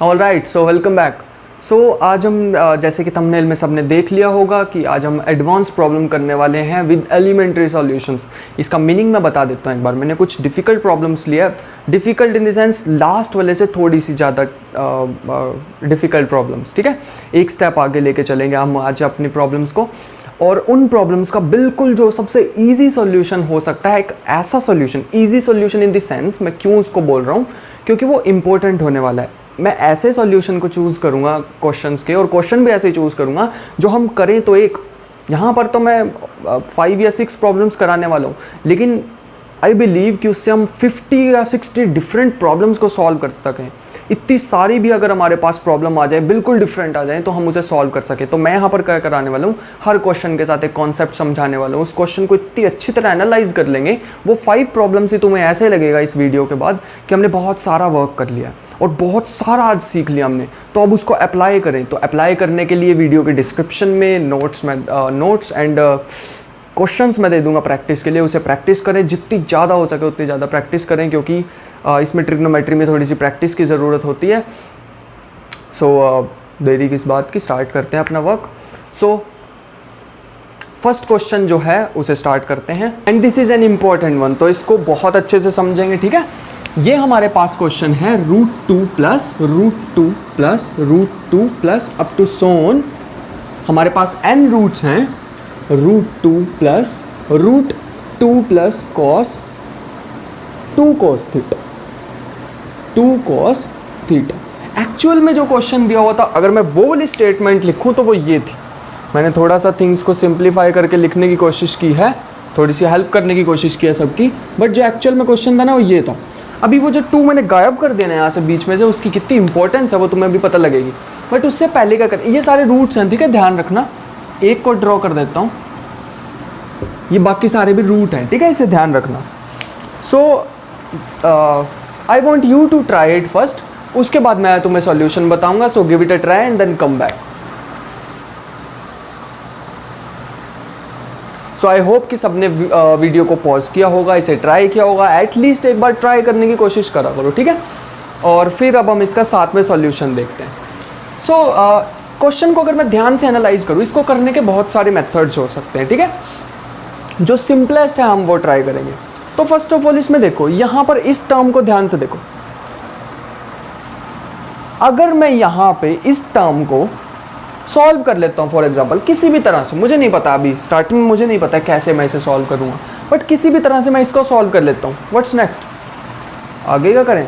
All right, so welcome back. So आज हम जैसे कि थंबनेल में सबने देख लिया होगा कि आज हम एडवांस प्रॉब्लम करने वाले हैं विद एलिमेंट्री सॉल्यूशंस। इसका मीनिंग मैं बता देता हूँ एक बार। मैंने कुछ डिफ़िकल्ट प्रॉब्लम्स लिया, difficult in the sense last वाले से थोड़ी सी ज़्यादा डिफ़िकल्ट प्रॉब्लम्स, ठीक है। एक स्टेप आगे लेके चलेंगे हम आज अपनी प्रॉब्लम्स को, और उन प्रॉब्लम्स का बिल्कुल जो सबसे इजी सॉल्यूशन हो सकता है, एक ऐसा solution, easy solution in the sense, मैं क्यों उसको बोल रहा हूँ, क्योंकि वो इम्पोर्टेंट होने वाला है। मैं ऐसे सॉल्यूशन को चूज़ करूँगा क्वेश्चंस के, और क्वेश्चन भी ऐसे ही चूज़ करूँगा जो हम करें तो एक, यहाँ पर तो मैं 5 या 6 प्रॉब्लम्स कराने वाला हूँ, लेकिन आई बिलीव कि उससे हम 50 या 60 डिफरेंट प्रॉब्लम्स को सॉल्व कर सकें। इतनी सारी भी अगर हमारे पास प्रॉब्लम आ जाए, बिल्कुल डिफरेंट आ जाए, तो हम उसे सॉल्व कर सकें। तो मैं यहाँ पर क्या कराने वाला हूँ, हर क्वेश्चन के साथ एक कॉन्सेप्ट समझाने वाला हूँ। उस क्वेश्चन को इतनी अच्छी तरह एनालाइज कर लेंगे, वो 5 प्रॉब्लम्स ही तुम्हें ऐसे लगेगा इस वीडियो के बाद कि हमने बहुत सारा वर्क कर लिया और बहुत सारा आज सीख लिया हमने। तो अब उसको अप्लाई करें। तो अप्लाई करने के लिए वीडियो के डिस्क्रिप्शन में नोट्स एंड क्वेश्चंस मैं दे दूंगा प्रैक्टिस के लिए। उसे प्रैक्टिस करें, जितनी ज़्यादा हो सके उतनी ज़्यादा प्रैक्टिस करें, क्योंकि इसमें ट्रिग्नोमेट्री में थोड़ी सी प्रैक्टिस की ज़रूरत होती है। सो देरी किस बात की, स्टार्ट करते हैं अपना वर्क। सो फर्स्ट क्वेश्चन जो है उसे स्टार्ट करते हैं, and this is an important one, तो इसको बहुत अच्छे से समझेंगे, ठीक है। ये हमारे पास क्वेश्चन है √2 plus √2 plus √2 plus up to सोन। हमारे पास n रूट्स हैं, √2 plus √2 plus cos 2 cos theta, 2 cos theta. Actual में जो क्वेश्चन दिया हुआ था, अगर मैं वो वाली स्टेटमेंट लिखूं तो वो ये थी। मैंने थोड़ा सा थिंग्स को सिंप्लीफाई करके लिखने की कोशिश की है, थोड़ी सी हेल्प करने की कोशिश की है सबकी, बट जो एक्चुअल में क्वेश्चन था ना वो ये था। अभी वो जो 2 मैंने गायब कर देना है यहाँ से बीच में से, उसकी कितनी इंपॉर्टेंस है वो तुम्हें भी पता लगेगी। बट उससे पहले क्या करें, ये सारे रूट्स हैं, ठीक है, ध्यान रखना। एक को ड्रॉ कर देता हूँ, ये बाकी सारे भी रूट हैं, ठीक है, इसे ध्यान रखना। So I want you to try it first, उसके बाद मैं तुम्हें सॉल्यूशन बताऊंगा। So give it a try and then come back. So I hope कि सबने वीडियो को पॉज किया होगा, इसे ट्राई किया होगा, एटलीस्ट एक बार ट्राई करने की कोशिश करा करो, ठीक है। और फिर अब हम इसका साथ में सॉल्यूशन देखते हैं। सो क्वेश्चन को अगर मैं ध्यान से एनालाइज करूँ, इसको करने के बहुत सारे मेथड्स हो सकते हैं, ठीक है। जो सिंपलेस्ट है हम वो ट्राई करेंगे। तो फर्स्ट ऑफ ऑल इसमें देखो, यहाँ पर इस टर्म को ध्यान से देखो। अगर मैं यहाँ पे इस टर्म को सॉल्व कर लेता हूँ, फॉर एग्जांपल किसी भी तरह से, मुझे नहीं पता, अभी स्टार्टिंग में मुझे नहीं पता कैसे मैं इसे सॉल्व करूँगा, बट किसी भी तरह से मैं इसको सॉल्व कर लेता हूँ। व्हाट्स नेक्स्ट, आगे क्या करें?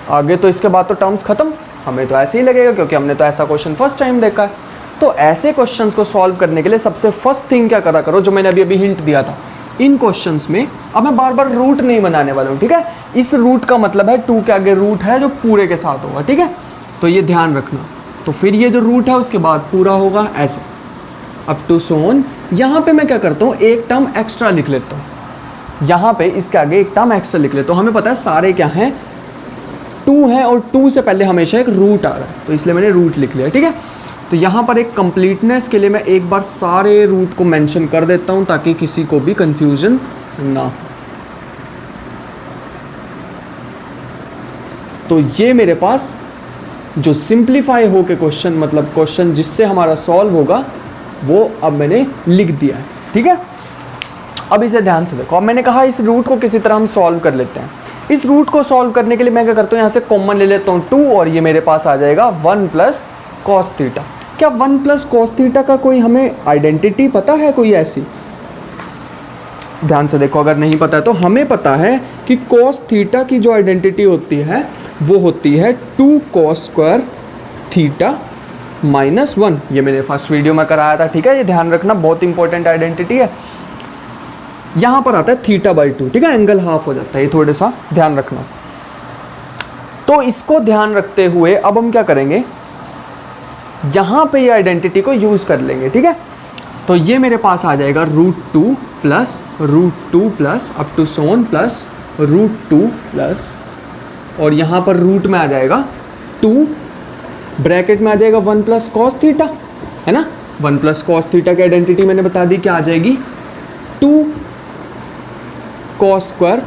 आगे तो इसके बाद तो टर्म्स खत्म, हमें तो ऐसे ही लगेगा क्योंकि हमने तो ऐसा क्वेश्चन फर्स्ट टाइम देखा है। तो ऐसे क्वेश्चंस को सॉल्व करने के लिए सबसे फर्स्ट थिंग क्या करा करो, जो मैंने अभी हिंट दिया था इन क्वेश्चंस में। अब मैं बार बार रूट नहीं बनाने वाला हूँ, ठीक है। इस रूट का मतलब है 2 के आगे रूट है जो पूरे के साथ होगा, ठीक है, तो ये ध्यान रखना। तो फिर ये जो रूट है उसके बाद पूरा होगा ऐसे अप टू सोन। यहाँ पे मैं क्या करता हूँ, एक टर्म एक्स्ट्रा लिख लेता हूँ, यहाँ पे इसके आगे एक टर्म एक्स्ट्रा लिख लेता हूँ। हमें पता है सारे क्या हैं, 2 है, और 2 से पहले हमेशा एक रूट आ रहा है, तो इसलिए मैंने रूट लिख लिया, ठीक है। तो यहाँ पर एक कंप्लीटनेस के लिए मैं एक बार सारे रूट को मेंशन कर देता हूँ ताकि किसी को भी कंफ्यूजन ना हो। तो ये मेरे पास जो सिंप्लीफाई हो के क्वेश्चन, मतलब क्वेश्चन जिससे हमारा सॉल्व होगा, वो अब मैंने लिख दिया है, ठीक है। अब इसे ध्यान से देखो। अब मैंने कहा इस रूट को किसी तरह हम सॉल्व कर लेते हैं। इस रूट को सॉल्व करने के लिए मैं क्या करता हूँ, यहाँ से कॉमन ले लेता हूँ 2, और ये मेरे पास आ जाएगा 1 प्लस कॉस थीटा। क्या 1 प्लस कॉस थीटा का कोई हमें आइडेंटिटी पता है कोई ऐसी? ध्यान से देखो, अगर नहीं पता है तो हमें पता है कि कॉस थीटा की जो आइडेंटिटी होती है वो होती है 2 cos स्क्वायर थीटा माइनस 1। ये मैंने फर्स्ट वीडियो में कराया था, ठीक है, ये ध्यान रखना, बहुत इंपॉर्टेंट आइडेंटिटी है। यहाँ पर आता है θ/2, ठीक है, एंगल हाफ हो जाता है, ये थोड़ा सा ध्यान रखना। तो इसको ध्यान रखते हुए अब हम क्या करेंगे, यहाँ पे ये आइडेंटिटी को यूज़ कर लेंगे, ठीक है। तो ये मेरे पास आ जाएगा √2 plus up to so on plus √2 plus, और यहाँ पर रूट में आ जाएगा 2, ब्रैकेट में आ जाएगा 1 प्लस कॉस थीटा, है ना। 1 प्लस कॉस थीटा की आइडेंटिटी मैंने बता दी, क्या आ जाएगी, 2 cos स्क्वायर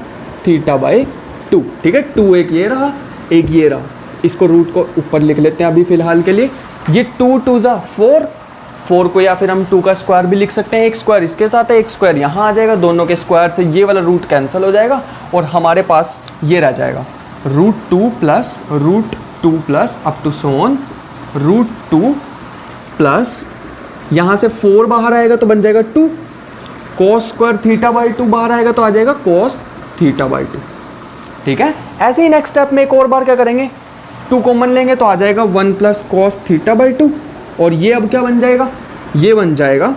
थीटा/2, ठीक है। 2 एक ये रहा, एक ये रहा, इसको रूट को ऊपर लिख लेते हैं अभी फ़िलहाल के लिए। ये 2 2 ज़ा 4, 4 को या फिर हम 2 का स्क्वायर भी लिख सकते हैं। एक स्क्वायर इसके साथ है, एक स्क्वायर यहाँ आ जाएगा, दोनों के स्क्वायर से ये वाला रूट कैंसिल हो जाएगा और हमारे पास ये रह जाएगा √2 plus up to so on √2 plus यहाँ से 4 बाहर आएगा तो बन जाएगा 2, cos स्क्वायर θ/2 बाहर आएगा तो आ जाएगा cos θ/2। ठीक है, ऐसे ही नेक्स्ट स्टेप में एक और बार क्या करेंगे, 2 कॉमन लेंगे तो आ जाएगा 1 प्लस cos θ/2 और ये अब क्या बन जाएगा, ये बन जाएगा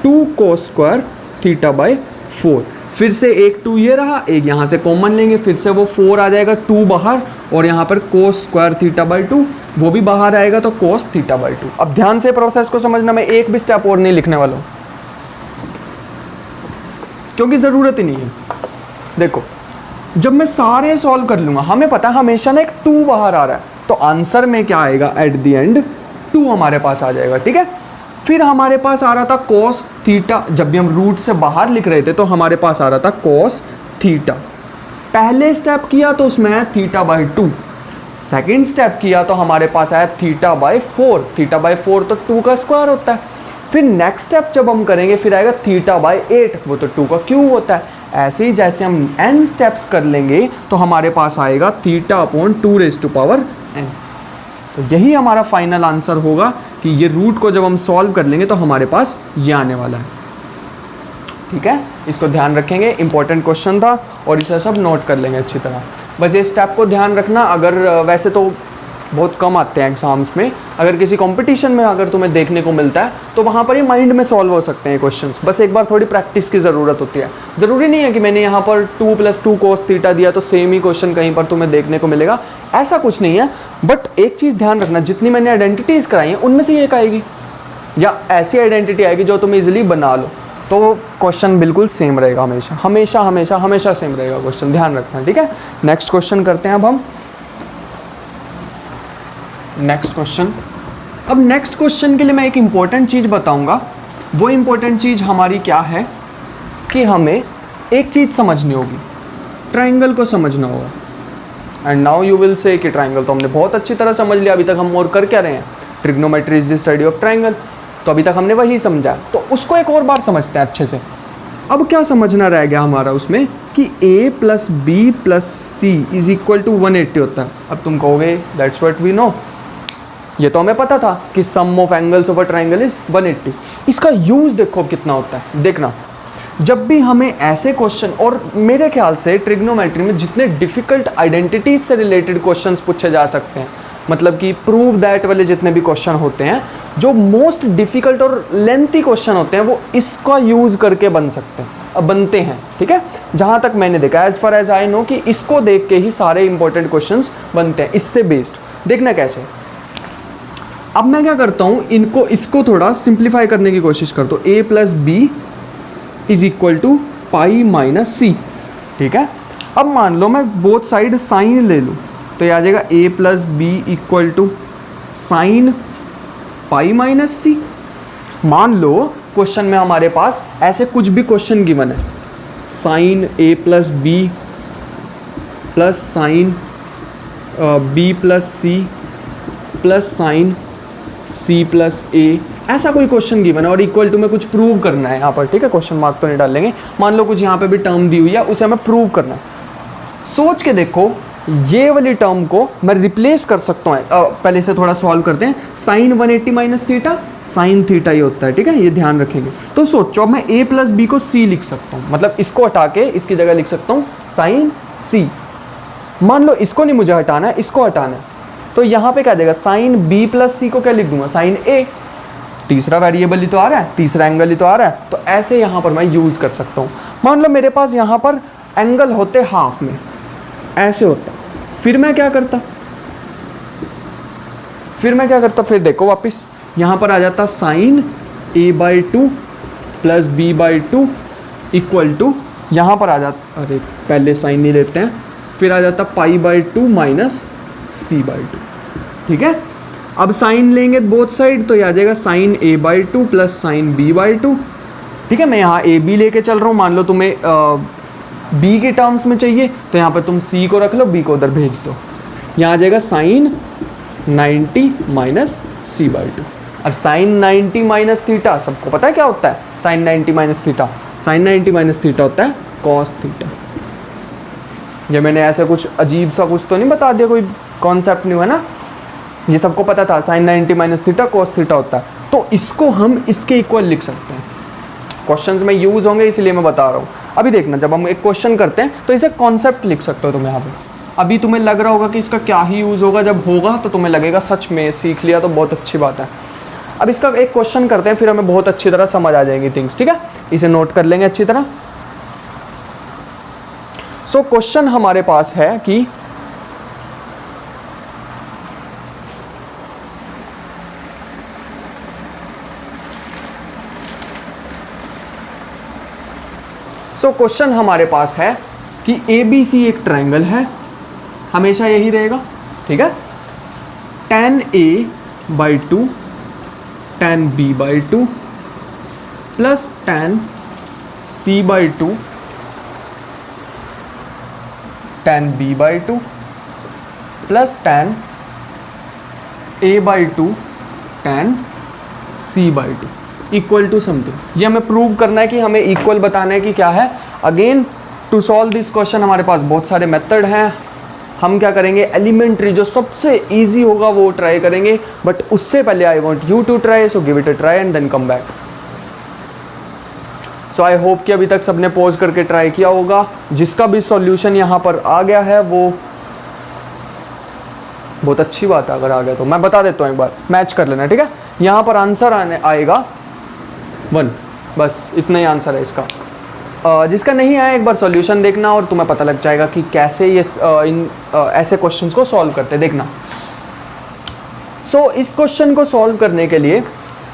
2 cos स्क्वायर θ/4। फिर से एक 2 ये रहा, एक यहाँ से कॉमन लेंगे, फिर से वो 4 आ जाएगा 2 बाहर और यहाँ पर cos स्क्वायर θ/2 वो भी बाहर आएगा तो cos θ/2। अब ध्यान से प्रोसेस को समझना, मैं एक भी स्टेप और नहीं लिखने वाला हूँ क्योंकि ज़रूरत ही नहीं है। देखो जब मैं सारे सॉल्व कर लूँगा, हमें पता है हमेशा ना एक 2 बाहर आ रहा है, तो आंसर में क्या आएगा, एट द एंड 2 हमारे पास आ जाएगा। ठीक है, फिर हमारे पास आ रहा था cos थीटा, जब भी हम रूट से बाहर लिख रहे थे तो हमारे पास आ रहा था cos थीटा। पहले स्टेप किया तो उसमें आया θ/2, सेकेंड स्टेप किया तो हमारे पास आया θ/4, θ/4 तो 2 का स्क्वायर होता है। फिर नेक्स्ट स्टेप जब हम करेंगे फिर आएगा θ/8, वो तो 2 का क्यूब होता है। ऐसे ही जैसे हम n स्टेप्स कर लेंगे तो हमारे पास आएगा θ/2n। तो यही हमारा फाइनल आंसर होगा कि ये रूट को जब हम सॉल्व कर लेंगे तो हमारे पास ये आने वाला है। ठीक है, इसको ध्यान रखेंगे, इंपॉर्टेंट क्वेश्चन था और इसे सब नोट कर लेंगे अच्छी तरह। बस ये स्टेप को ध्यान रखना। अगर वैसे तो बहुत कम आते हैं एग्जाम्स में, अगर किसी कंपटीशन में अगर तुम्हें देखने को मिलता है तो वहाँ पर ही माइंड में सॉल्व हो सकते हैं क्वेश्चंस। बस एक बार थोड़ी प्रैक्टिस की ज़रूरत होती है। ज़रूरी नहीं है कि मैंने यहाँ पर 2 + 2 cos थीटा दिया तो सेम ही क्वेश्चन कहीं पर तुम्हें देखने को मिलेगा, ऐसा कुछ नहीं है। बट एक चीज़ ध्यान रखना, जितनी मैंने आइडेंटिटीज़ कराई हैं उनमें से एक आएगी या ऐसी आइडेंटिटी आएगी जो तुम ईजिली बना लो, तो क्वेश्चन बिल्कुल सेम रहेगा, हमेशा हमेशा हमेशा हमेशा सेम रहेगा क्वेश्चन, ध्यान रखना। ठीक है, नेक्स्ट क्वेश्चन करते हैं अब हम। नेक्स्ट क्वेश्चन, अब नेक्स्ट क्वेश्चन के लिए मैं एक इम्पॉर्टेंट चीज़ बताऊंगा। वो इम्पॉर्टेंट चीज़ हमारी क्या है कि हमें एक चीज़ समझनी होगी, ट्रायंगल को समझना होगा। And now you will say कि ट्रायंगल तो हमने बहुत अच्छी तरह समझ लिया, अभी तक हम और कर क्या रहे हैं, trigonometry is the study of triangle, तो अभी तक हमने वही समझा, तो उसको एक और बार समझते हैं अच्छे से। अब क्या समझना रह गया हमारा उसमें कि a + b + c = 180 होता है। अब तुम कहोगे दैट्स व्हाट वी नो, ये तो हमें पता था कि sum of angles of a triangle is 180। इसका यूज़ देखो कितना होता है। देखना, जब भी हमें ऐसे क्वेश्चन, और मेरे ख्याल से ट्रिग्नोमेट्री में जितने डिफ़िकल्ट आइडेंटिटीज से रिलेटेड क्वेश्चंस पूछे जा सकते हैं, मतलब कि प्रूव दैट वाले जितने भी क्वेश्चन होते हैं, जो मोस्ट डिफ़िकल्ट और लेंथी क्वेश्चन होते हैं, वो इसका यूज़ करके बन सकते हैं, बनते हैं। ठीक है, जहाँ तक मैंने देखा, as far as I know, कि इसको देख के ही सारे इंपॉर्टेंट क्वेश्चंस बनते हैं, इससे बेस्ड। देखना कैसे, अब मैं क्या करता हूँ, इसको थोड़ा सिंप्लीफाई करने की कोशिश करता हूँ। a + b = π - c। ठीक है, अब मान लो मैं बोथ साइड साइन ले लूँ तो ये आ जाएगा a + b = sin π - c। मान लो क्वेश्चन में हमारे पास ऐसे कुछ भी क्वेश्चन गिवन है, sin a + b + sin b + c + sin c + a, ऐसा कोई क्वेश्चन गिवन है और इक्वल टू में कुछ प्रूव करना है यहाँ पर। ठीक है, क्वेश्चन मार्क तो नहीं डालेंगे, मान लो कुछ यहाँ पे भी टर्म दी हुई है, उसे हमें प्रूव करना है। सोच के देखो, ये वाली टर्म को मैं रिप्लेस कर सकता हूँ। पहले से थोड़ा सॉल्व करते हैं। sin 180 - थीटा, sin थीटा ही होता है। ठीक है, ये ध्यान रखेंगे। तो सोचो, अब मैं a + b को c लिख सकता हूँ, मतलब इसको हटा के इसकी जगह लिख सकता हूँ sin c। मान लो इसको नहीं मुझे हटाना है, इसको हटाना है, तो यहाँ पे क्या देगा, sin b + c को क्या लिख दूंगा, sin a। तीसरा वेरिएबल ही तो आ रहा है, तीसरा एंगल ही तो आ रहा है, तो ऐसे यहाँ पर मैं यूज़ कर सकता हूँ। मान लो मेरे पास यहाँ पर एंगल होते हाफ में, ऐसे होता, फिर मैं क्या करता, फिर देखो वापस यहाँ पर आ जाता sin a/2 + b/2 = यहाँ पर आ जाता, अरे पहले साइन नहीं लेते हैं, फिर आ जाता π/2 - c/2। ठीक है, अब साइन लेंगे बोथ साइड तो ये आ जाएगा sin a/2 + sin b/2। ठीक है, मैं यहाँ a b लेके चल रहा हूँ। मान लो तुम्हें b के टर्म्स में चाहिए तो यहाँ पर तुम c को रख लो, b को उधर भेज दो। यहाँ आ जाएगा sine 90 minus C by two. अब साइन 90 माइनस थीटा सबको पता है क्या होता है, sine 90 minus theta, sine 90 minus theta होता है कॉस थीटा। ये मैंने ऐसा कुछ अजीब सा कुछ तो नहीं बता दिया, कोई कॉन्सेप्ट नहीं हुआ ना, ये सबको पता था sine 90 minus theta cos theta होता है। तो इसको हम इसके इक्वल लिख सकते हैं, क्वेश्चंस में यूज़ होंगे इसलिए मैं बता रहा हूँ। अभी देखना, जब हम एक क्वेश्चन करते हैं तो इसे कॉन्सेप्ट लिख सकते हो तुम यहाँ पे। अभी तुम्हें लग रहा होगा कि इसका क्या ही यूज़ होगा, जब होगा तो तुम्हें लगेगा सच में सीख लिया तो बहुत अच्छी बात है। अब इसका एक क्वेश्चन करते हैं, फिर हमें बहुत अच्छी तरह समझ आ जाएंगी थिंग्स, ठीक है, इसे नोट कर लेंगे अच्छी तरह। सो क्वेश्चन हमारे पास है कि क्वेश्चन हमारे पास है कि ABC एक ट्रायंगल है, हमेशा यही रहेगा, ठीक है, tan A/2 tan B/2 plus tan C/2 tan B/2 plus tan A/2 tan C/2 equal to something. ये हमें प्रूव करना है कि हमें इक्वल बताना है कि क्या है। Again to solve this question हमारे पास बहुत सारे मेथड हैं। हम क्या करेंगे, एलिमेंट्री जो सबसे इजी होगा वो ट्राई करेंगे, बट उससे पहले I want you to try, so give it a try and then come back. So I hope कि अभी तक सबने पॉज करके ट्राई किया होगा। जिसका भी सॉल्यूशन यहाँ पर आ गया है वो बहुत अच्छी बात है, अगर आ गया तो मैं बता देता हूँ, एक बार मैच कर लेना, ठीक है। यहाँ पर आंसर आएगा 1, बस इतना ही आंसर है इसका। जिसका नहीं आया एक बार सॉल्यूशन देखना और तुम्हें पता लग जाएगा कि कैसे ये ऐसे क्वेश्चंस को सॉल्व करते, देखना। सो इस क्वेश्चन को सॉल्व करने के लिए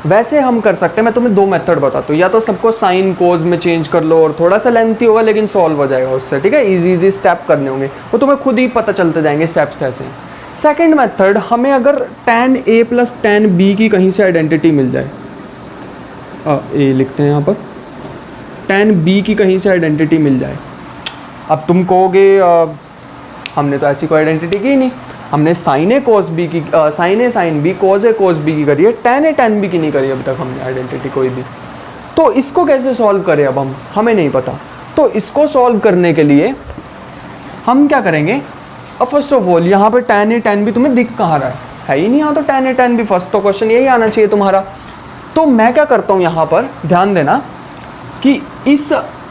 वैसे हम कर सकते हैं, मैं तुम्हें 2 मेथड बताता हूँ। या तो सबको साइन कोज में चेंज कर लो, और थोड़ा सा लेंथी होगा लेकिन सॉल्व हो जाएगा उससे, ठीक है। इजी स्टेप करने होंगे, वो तुम्हें खुद ही पता चलते जाएंगे स्टेप्स कैसे हैं। सेकेंड मेथड, हमें अगर tan A plus tan B की कहीं से आइडेंटिटी मिल जाए, ए लिखते हैं यहाँ पर, tan B की कहीं से आइडेंटिटी मिल जाए। अब तुम कहोगे हमने तो ऐसी कोई आइडेंटिटी की नहीं, हमने साइन ए कोस बी की, साइन ए साइन बी, कोस ए कोस बी की करी है, tan ए tan B की नहीं करी अभी तक हमने आइडेंटिटी कोई भी। तो इसको कैसे सॉल्व करें अब हम, हमें नहीं पता। तो इसको सॉल्व करने के लिए हम क्या करेंगे, अब फर्स्ट ऑफ ऑल यहाँ पर tan ए tan B तुम्हें दिख कहाँ रहा है ही नहीं, यहाँ तो tan ए tan B, फर्स्ट तो क्वेश्चन यही आना चाहिए तुम्हारा। तो मैं क्या करता हूँ यहाँ पर, ध्यान देना कि इस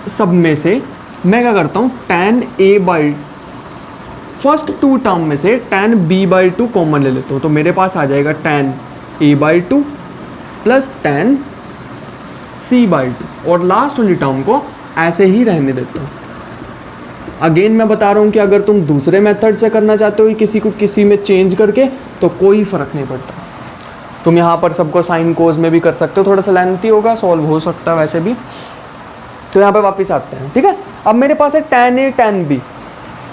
सब में से मैं क्या करता हूँ, tan A by first 2 term में से tan B/2 कॉमन ले लेता हूँ। तो मेरे पास आ जाएगा tan A/2 plus tan C/2, और लास्ट वाली टर्म को ऐसे ही रहने देता हूँ। अगेन मैं बता रहा हूँ कि अगर तुम दूसरे मेथड से करना चाहते हो किसी को किसी में चेंज करके, तो कोई फ़र्क नहीं पड़ता। तुम यहाँ पर सबको साइन कोज में भी कर सकते हो, थोड़ा सा लेंथी होगा, सॉल्व हो सकता है वैसे भी। तो यहाँ पे वापस आते हैं, ठीक है। अब मेरे पास है tan A tan B,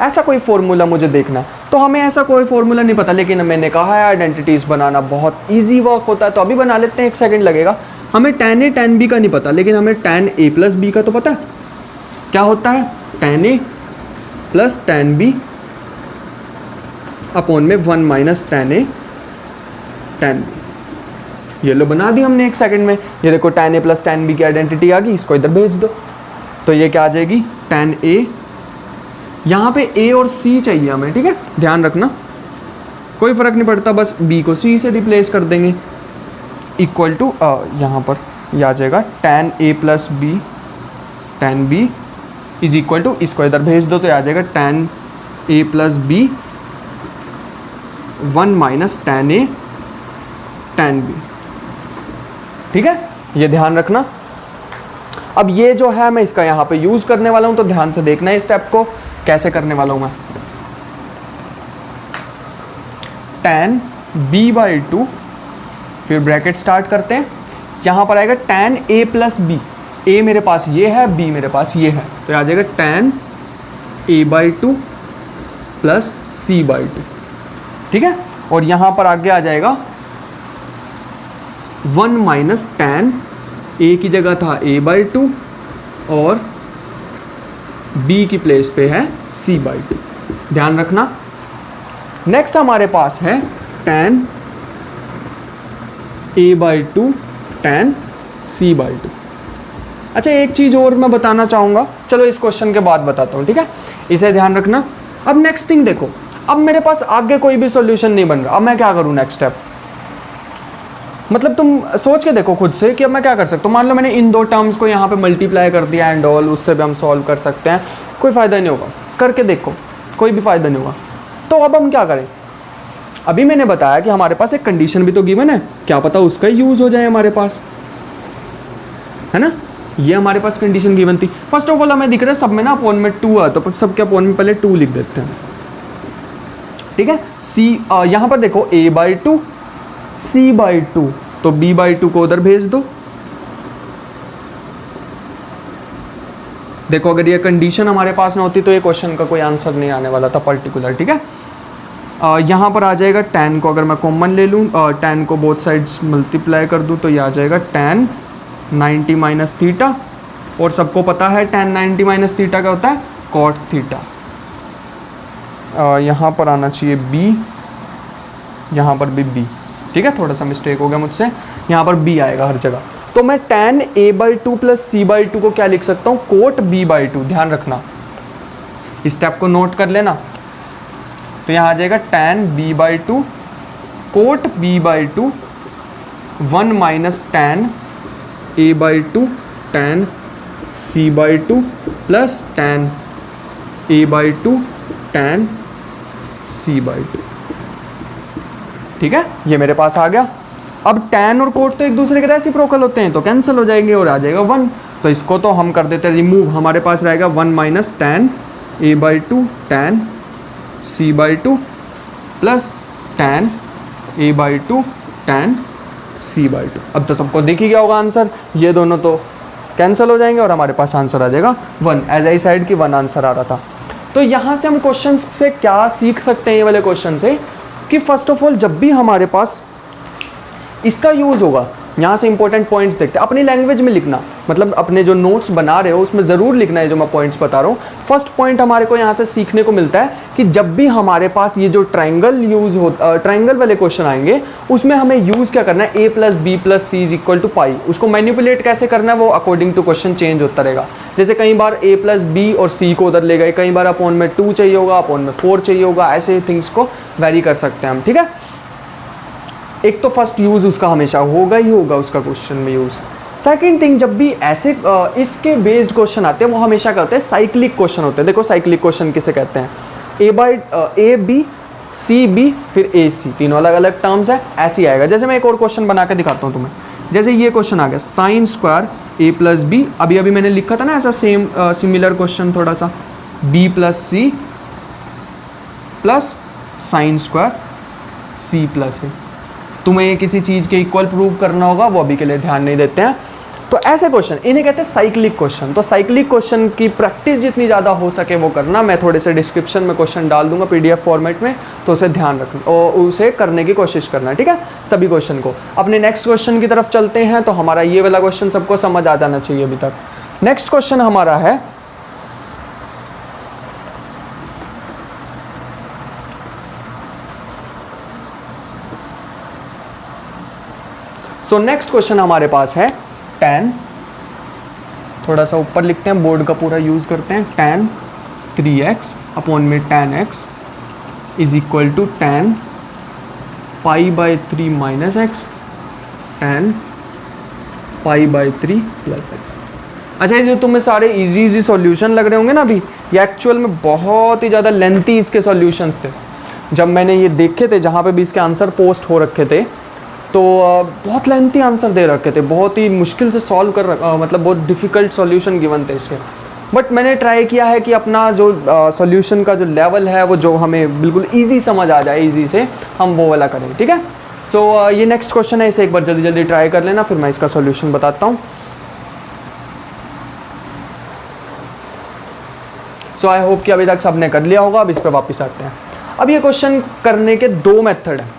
ऐसा कोई फॉर्मूला मुझे देखना है। तो हमें ऐसा कोई फॉर्मूला नहीं पता, लेकिन मैंने कहा है आइडेंटिटीज़ बनाना बहुत ईजी वर्क होता है, तो अभी बना लेते हैं, 1 सेकेंड लगेगा। हमें tan A tan B का नहीं पता, लेकिन हमें tan A प्लस B का तो पता है। क्या होता है, tan A plus tan B upon में 1 minus tan A tan B। ये लो बना दी हमने 1 सेकंड में। ये देखो tan A plus tan B की आइडेंटिटी आ गई, इसको इधर भेज दो। तो ये क्या आ जाएगी, tan A, यहाँ पे A और C चाहिए हमें, ठीक है, ध्यान रखना, कोई फ़र्क नहीं पड़ता, बस B को C से रिप्लेस कर देंगे, इक्वल टू यहाँ पर यह आ जाएगा tan A plus B tan B is equal to, इसको इधर भेज दो तो आ जाएगा tan A plus B 1 minus tan A tan B, ठीक है, ये ध्यान रखना। अब ये जो है मैं इसका यहाँ पे यूज़ करने वाला हूँ, तो ध्यान से देखना है स्टेप को कैसे करने वाला हूँ मैं। tan B/2, फिर ब्रैकेट स्टार्ट करते हैं, यहाँ पर आएगा tan A plus B, A मेरे पास ये है, B मेरे पास ये है, तो आ जाएगा tan A/2 प्लस C/2, ठीक है। और यहाँ पर आगे आ जाएगा 1 माइनस tan A की जगह था A/2 और B की प्लेस पे है C/2, ध्यान रखना। नेक्स्ट हमारे पास है tan a/2 tan c/2। अच्छा एक चीज़ और मैं बताना चाहूँगा, चलो इस क्वेश्चन के बाद बताता हूँ, ठीक है, इसे ध्यान रखना। अब नेक्स्ट थिंग देखो, अब मेरे पास आगे कोई भी सॉल्यूशन नहीं बन रहा, अब मैं क्या करूँ नेक्स्ट स्टेप, मतलब तुम सोच के देखो खुद से कि अब मैं क्या कर सकता हूँ। मान लो मैंने इन दो टर्म्स को यहाँ पे मल्टीप्लाई कर दिया एंड ऑल, उससे भी हम सॉल्व कर सकते हैं, कोई फ़ायदा नहीं होगा, करके देखो कोई भी फ़ायदा नहीं होगा। तो अब हम क्या करें, अभी मैंने बताया कि हमारे पास एक कंडीशन भी तो गिवन है, क्या पता उसका यूज़ हो जाए हमारे पास, है ना। ये हमारे पास कंडीशन गिवन थी। फर्स्ट ऑफ ऑल हमें दिख रहा है सब में ना अपॉन में 2 है, तो सबके अपॉन में पहले 2 लिख देते हैं, ठीक है। सी यहाँ पर देखो a/2 c/2, तो b/2 को उधर भेज दो। देखो अगर ये कंडीशन हमारे पास ना होती तो ये क्वेश्चन का कोई आंसर नहीं आने वाला था पर्टिकुलर, ठीक है। यहाँ पर आ जाएगा tan को अगर मैं कॉमन ले लूँ, tan को बोथ साइड्स मल्टीप्लाई कर दूँ तो ये आ जाएगा tan 90 माइनस थीटा, और सबको पता है tan 90 माइनस थीटा क्या होता है, cot थीटा। यहाँ पर आना चाहिए b, यहाँ पर भी b, ठीक है, थोड़ा सा मिस्टेक हो गया मुझसे, यहाँ पर b आएगा हर जगह। तो मैं tan a/2 प्लस c/2 को क्या लिख सकता हूँ, cot b/2। ध्यान रखना, इस स्टेप को नोट कर लेना। तो यहाँ आ जाएगा tan b/2 cot b/2 1 minus tan a/2 tan c/2 plus tan a/2 tan c/2, ठीक है, ये मेरे पास आ गया। अब tan और cot तो एक दूसरे के रेसिप्रोकल होते हैं, तो कैंसिल हो जाएंगे और आ जाएगा 1। तो इसको तो हम कर देते हैं रिमूव, हमारे पास रहेगा 1 minus tan a/2 tan c/2 plus tan a/2 tan c/2। अब तो सबको दिख ही गया होगा आंसर, ये दोनों तो कैंसिल हो जाएंगे और हमारे पास आंसर आ जाएगा 1, एज आई साइड की 1 आंसर आ रहा था। तो यहाँ से हम क्वेश्चन से क्या सीख सकते हैं, ये वाले क्वेश्चन से, कि फर्स्ट ऑफ ऑल जब भी हमारे पास इसका यूज़ होगा, यहाँ से इंपॉर्टेंट पॉइंट्स देखते हैं, अपनी लैंग्वेज में लिखना, मतलब अपने जो नोट्स बना रहे हो उसमें ज़रूर लिखना है जो मैं पॉइंट्स बता रहा हूँ। फर्स्ट पॉइंट हमारे को यहाँ से सीखने को मिलता है कि जब भी हमारे पास ये जो ट्राइंगल यूज़ हो, ट्राइंगल वाले क्वेश्चन आएंगे, उसमें हमें यूज़ क्या करना है, a plus B plus C is equal to pi. उसको मैनिपुलेट कैसे करना है वो अकॉर्डिंग टू क्वेश्चन चेंज होता रहेगा। जैसे कई बार a प्लस बी और c को उधर ले गए, कई बार अपॉन में 2 चाहिए होगा, अपॉन में 4 चाहिए होगा, ऐसे थिंग्स को वेरी कर सकते हैं हम, ठीक है। एक तो फर्स्ट यूज़ उसका हमेशा होगा ही होगा उसका क्वेश्चन में यूज़। सेकंड थिंग, जब भी ऐसे इसके बेस्ड क्वेश्चन आते हैं वो हमेशा क्या होते हैं, साइक्लिक क्वेश्चन होते हैं। देखो साइक्लिक क्वेश्चन किसे कहते हैं, ए बी सी बी फिर ए सी, तीनों अलग अलग टर्म्स है, ऐसे ही आएगा। जैसे मैं एक और क्वेश्चन बना के दिखाता हूँ तुम्हें, जैसे ये क्वेश्चन आ गया साइन स्क्वायर ए प्लस बी, अभी अभी मैंने लिखा था ना ऐसा सेम सिमिलर क्वेश्चन थोड़ा सा, B plus C plus sine square C plus A. तुम्हें किसी चीज़ के इक्वल प्रूव करना होगा, वो अभी के लिए ध्यान नहीं देते हैं। तो ऐसे क्वेश्चन इन्हें कहते हैं साइक्लिक क्वेश्चन। तो साइक्लिक क्वेश्चन की प्रैक्टिस जितनी ज़्यादा हो सके वो करना। मैं थोड़े से डिस्क्रिप्शन में क्वेश्चन डाल दूंगा पीडीएफ फॉर्मेट में, तो उसे ध्यान रखना और उसे करने की कोशिश करना, ठीक है, सभी क्वेश्चन को। अपने नेक्स्ट क्वेश्चन की तरफ चलते हैं। तो हमारा ये वाला क्वेश्चन सबको समझ आ जाना चाहिए अभी तक। नेक्स्ट क्वेश्चन हमारा है नेक्स्ट क्वेश्चन हमारे पास है tan, थोड़ा सा ऊपर लिखते हैं, बोर्ड का पूरा यूज करते हैं, tan 3x अपॉन में tan x is equal to tan pi by 3 minus x tan pi by 3 plus x. अच्छा, ये जो तुम्हें सारे इजी सॉल्यूशन लग रहे होंगे ना अभी, ये एक्चुअल में बहुत ही ज़्यादा लेंथी इसके सॉल्यूशंस थे। जब मैंने ये देखे थे जहाँ पे भी इसके आंसर पोस्ट हो रखे थे, तो बहुत लेंथी आंसर दे रखे थे, बहुत ही मुश्किल से सॉल्व कर मतलब बहुत डिफ़िकल्ट सॉल्यूशन गिवन थे इसके। बट मैंने ट्राई किया है कि अपना जो सॉल्यूशन का जो लेवल है वो जो हमें बिल्कुल इजी समझ आ जाए, इजी से हम वो वाला करें, ठीक है। सो ये नेक्स्ट क्वेश्चन है, इसे एक बार जल्दी जल्दी ट्राई कर लेना, फिर मैं इसका सॉल्यूशन बताता हूँ। सो आई होप कि अभी तक सबने कर लिया होगा। अब इस पर वापस आते हैं। अब ये क्वेश्चन करने के 2 मेथड हैं,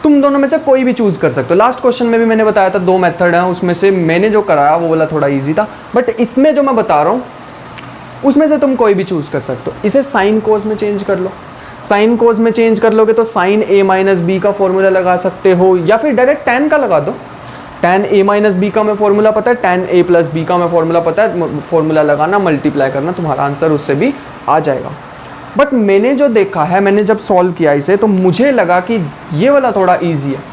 तुम दोनों में से कोई भी चूज़ कर सकते हो। लास्ट क्वेश्चन में भी मैंने बताया था 2 मेथड हैं, उसमें से मैंने जो कराया वो वाला थोड़ा इजी था, बट इसमें जो मैं बता रहा हूँ उसमें से तुम कोई भी चूज़ कर सकते हो। इसे साइन कोस में चेंज कर लो। साइन कोस में चेंज कर लोगे तो साइन ए माइनस बी का फॉर्मूला लगा सकते हो, या फिर डायरेक्ट tan का लगा दो। tan a माइनस बी का मैं फॉर्मूला पता है, tan a प्लस बी का मैं फॉर्मूला पता है, फॉर्मूला लगाना, मल्टीप्लाई करना, तुम्हारा आंसर उससे भी आ जाएगा। बट मैंने जो देखा है, मैंने जब सॉल्व किया इसे, तो मुझे लगा कि ये वाला थोड़ा ईजी है।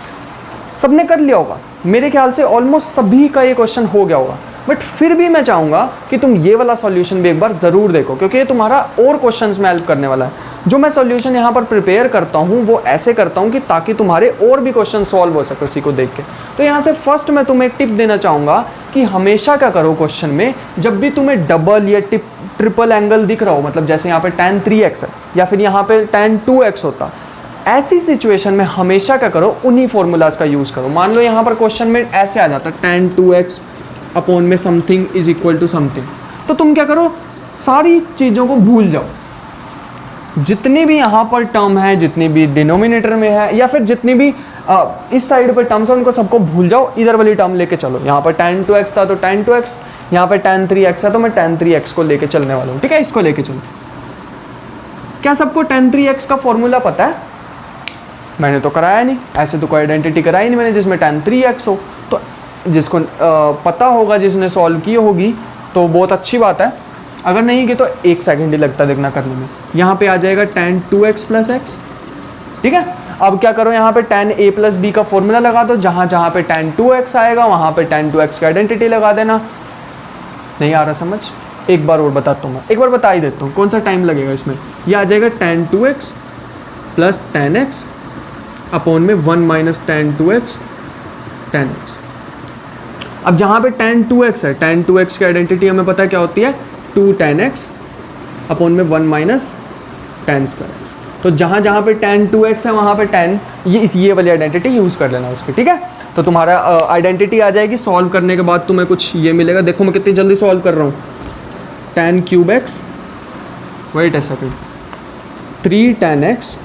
सबने कर लिया होगा, मेरे ख्याल से ऑलमोस्ट सभी का ये क्वेश्चन हो गया होगा, बट फिर भी मैं चाहूँगा कि तुम ये वाला सॉल्यूशन भी एक बार ज़रूर देखो, क्योंकि ये तुम्हारा और क्वेश्चंस में हेल्प करने वाला है। जो मैं सॉल्यूशन यहाँ पर प्रिपेयर करता हूँ वो ऐसे करता हूँ कि ताकि तुम्हारे और भी क्वेश्चन सॉल्व हो सके उसी को देख के। तो यहाँ से फर्स्ट मैं तुम्हें एक टिप देना चाहूँगा कि हमेशा क्या करो, क्वेश्चन में जब भी तुम्हें डबल या ट्रिपल एंगल दिख रहा हो, मतलब जैसे यहाँ पे tan 3x है या फिर यहाँ पे tan 2x होता, ऐसी सिचुएशन में हमेशा क्या करो, उन्हीं फॉर्मूलाज का यूज़ करो। मान लो यहाँ पर क्वेश्चन में ऐसे आ जाता tan 2x अपॉन में something is equal to something, तो तुम क्या करो, सारी चीज़ों को भूल जाओ, जितनी भी यहाँ पर टर्म है, जितनी भी डिनोमिनेटर में है, या फिर जितनी भी इस साइड पर टर्म्स है, उनको सबको भूल जाओ, इधर वाली टर्म लेके चलो। यहाँ पर tan 2x था तो tan 2x, यहाँ पे tan 3x है तो मैं tan 3x को लेके चलने वाला हूँ, ठीक है, इसको लेके चलो। क्या सबको tan 3x का फॉर्मूला पता है? मैंने तो कराया नहीं, ऐसे तो कोई आइडेंटिटी कराई नहीं मैंने जिसमें tan 3x हो। तो जिसको पता होगा, जिसने सॉल्व की होगी, तो बहुत अच्छी बात है। अगर नहीं की तो 1 सेकंड ही लगता देखना करने में। यहाँ पे आ जाएगा tan 2x प्लस x, ठीक है। अब क्या करो, यहाँ पे tan a प्लस b का फॉर्मूला लगा दो, जहाँ जहाँ पे tan 2x आएगा वहाँ पे tan 2x की आइडेंटिटी लगा देना। नहीं आ रहा समझ? एक बार और बताता हूँ मैं, एक बार बता ही देता हूँ, कौन सा टाइम लगेगा इसमें। यह आ जाएगा tan 2x plus tan x upon में 1 minus tan 2x tan x। अब जहाँ पे tan 2x है, tan 2x की आइडेंटिटी हमें पता है क्या होती है, 2 tan x अपॉन में 1 माइनस tan स्क्वायर x। तो जहाँ जहाँ पे tan 2x है वहाँ पे tan, ये वाली आइडेंटिटी यूज़ कर लेना उसकी, ठीक है। तो तुम्हारा आइडेंटिटी आ जाएगी। सॉल्व करने के बाद तुम्हें कुछ ये मिलेगा, देखो मैं कितनी जल्दी सॉल्व कर रहा हूँ। tan cube x, wait a second, 3 tan x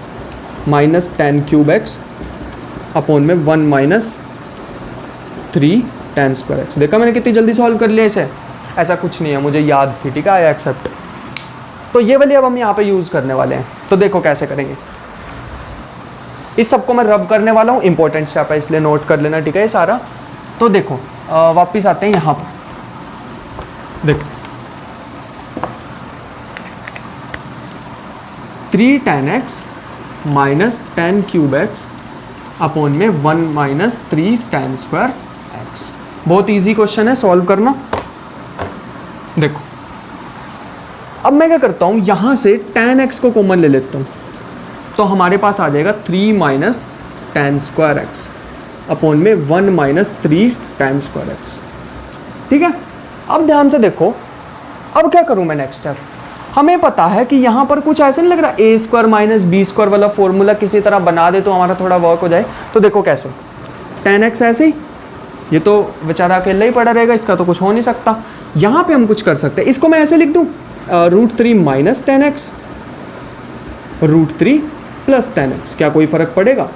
minus tan cube x upon में 1 माइनस 3 tan स्क्वायर x। देखा मैंने कितनी जल्दी सॉल्व कर लिया इसे। ऐसा कुछ नहीं है, मुझे याद थी, ठीक है, आई एक्सेप्ट। तो ये वाली अब हम यहाँ पे यूज़ करने वाले हैं। तो देखो कैसे करेंगे, इस सबको मैं रब करने वाला हूँ, इंपॉर्टेंट स्टेप है इसलिए नोट कर लेना, ठीक है ये सारा। तो देखो वापस आते हैं यहाँ पर। देखो 3 tan x minus tan cube x upon में 1 माइनस 3 tan स्क्वायर x। बहुत इजी क्वेश्चन है, सॉल्व करना। देखो अब मैं क्या करता हूँ, यहाँ से tan x को कॉमन ले लेता हूँ, तो हमारे पास आ जाएगा 3 minus tan square x upon में 1 माइनस 3 tan स्क्वायर x, ठीक है। अब ध्यान से देखो, अब क्या करूँ मैं नेक्स्ट स्टेप। हमें पता है कि यहाँ पर कुछ ऐसे नहीं लग रहा, ए स्क्वायर माइनस बी स्क्वायर वाला फॉर्मूला किसी तरह बना दे तो हमारा थोड़ा वर्क हो जाए। तो देखो कैसे, tan x ऐसे ही, ये तो बेचारा अकेला ही पड़ा रहेगा, इसका तो कुछ हो नहीं सकता। यहाँ पे हम कुछ कर सकते हैं, इसको मैं ऐसे लिख दूँ, √3 minus tan x √3 plus tan x। क्या कोई फ़र्क पड़ेगा?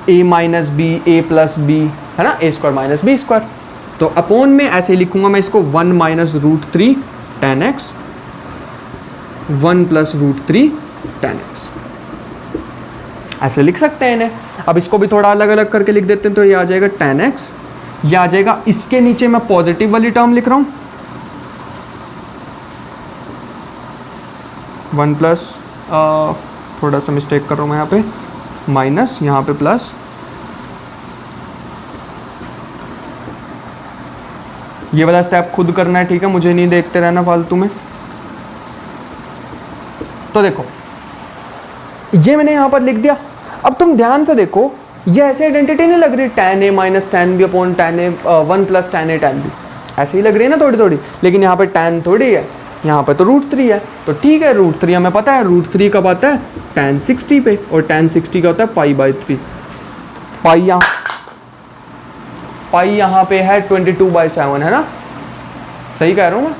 a minus B, A plus B, है ना, A square minus B square. तो अपॉन में ऐसे लिखूंगा मैं इसको, 1 minus √3 tan x 1 plus √3 tan x, ऐसे लिख सकते हैं इन्हें। अब इसको भी थोड़ा अलग अलग करके लिख देते हैं, तो ये आ जाएगा tan x, ये आ जाएगा, इसके नीचे मैं पॉजिटिव वाली टर्म लिख रहा हूँ, 1 प्लस, थोड़ा सा मिस्टेक कर रहा हूँ मैं यहाँ पे, माइनस, यहाँ पे प्लस, ये वाला स्टेप खुद करना है, ठीक है, मुझे नहीं देखते रहना फालतू में। तो देखो ये मैंने यहाँ पर लिख दिया। अब तुम ध्यान से देखो, ये ऐसे आइडेंटिटी नहीं लग रही, tan a minus tan b upon tan a 1 plus tan a tan b, ऐसे ही लग रही है ना थोड़ी थोड़ी, लेकिन यहाँ पे tan थोड़ी है, यहाँ पे तो √3 है। तो ठीक है, √3 हमें पता है, √3 कब आता है, tan 60 पे, और tan 60 का होता है π/3। पाई यहाँ पे है 22/7, है ना, सही कह रहा हूँ मैं,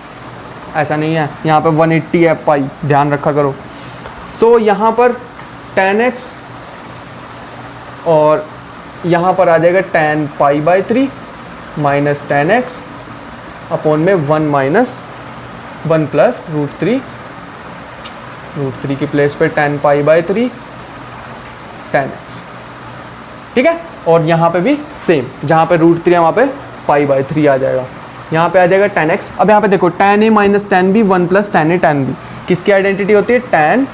ऐसा नहीं है, यहाँ पे 180 है पाई, ध्यान रखा करो। सो यहाँ पर tan x और यहाँ पर आ जाएगा tan π/3 minus tan x upon में 1 माइनस 1 प्लस √3 √3 की प्लेस पे tan π/3 tan x, ठीक है। और यहाँ पे भी सेम, जहाँ पे √3 है वहाँ पे π/3 आ जाएगा, यहाँ पे आ जाएगा tan x। अब यहाँ पे देखो tan a minus tan b 1 plus tan a tan b किसकी आइडेंटिटी होती है, tan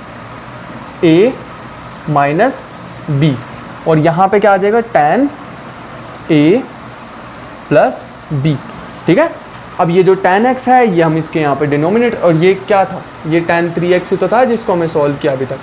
a माइनस b, और यहाँ पे क्या आ जाएगा tan a प्लस b, ठीक है। अब ये जो tan x है ये हम इसके यहाँ पे डिनोमिनेटर, और ये क्या था, ये tan 3x ही तो था जिसको हमें सॉल्व किया अभी तक,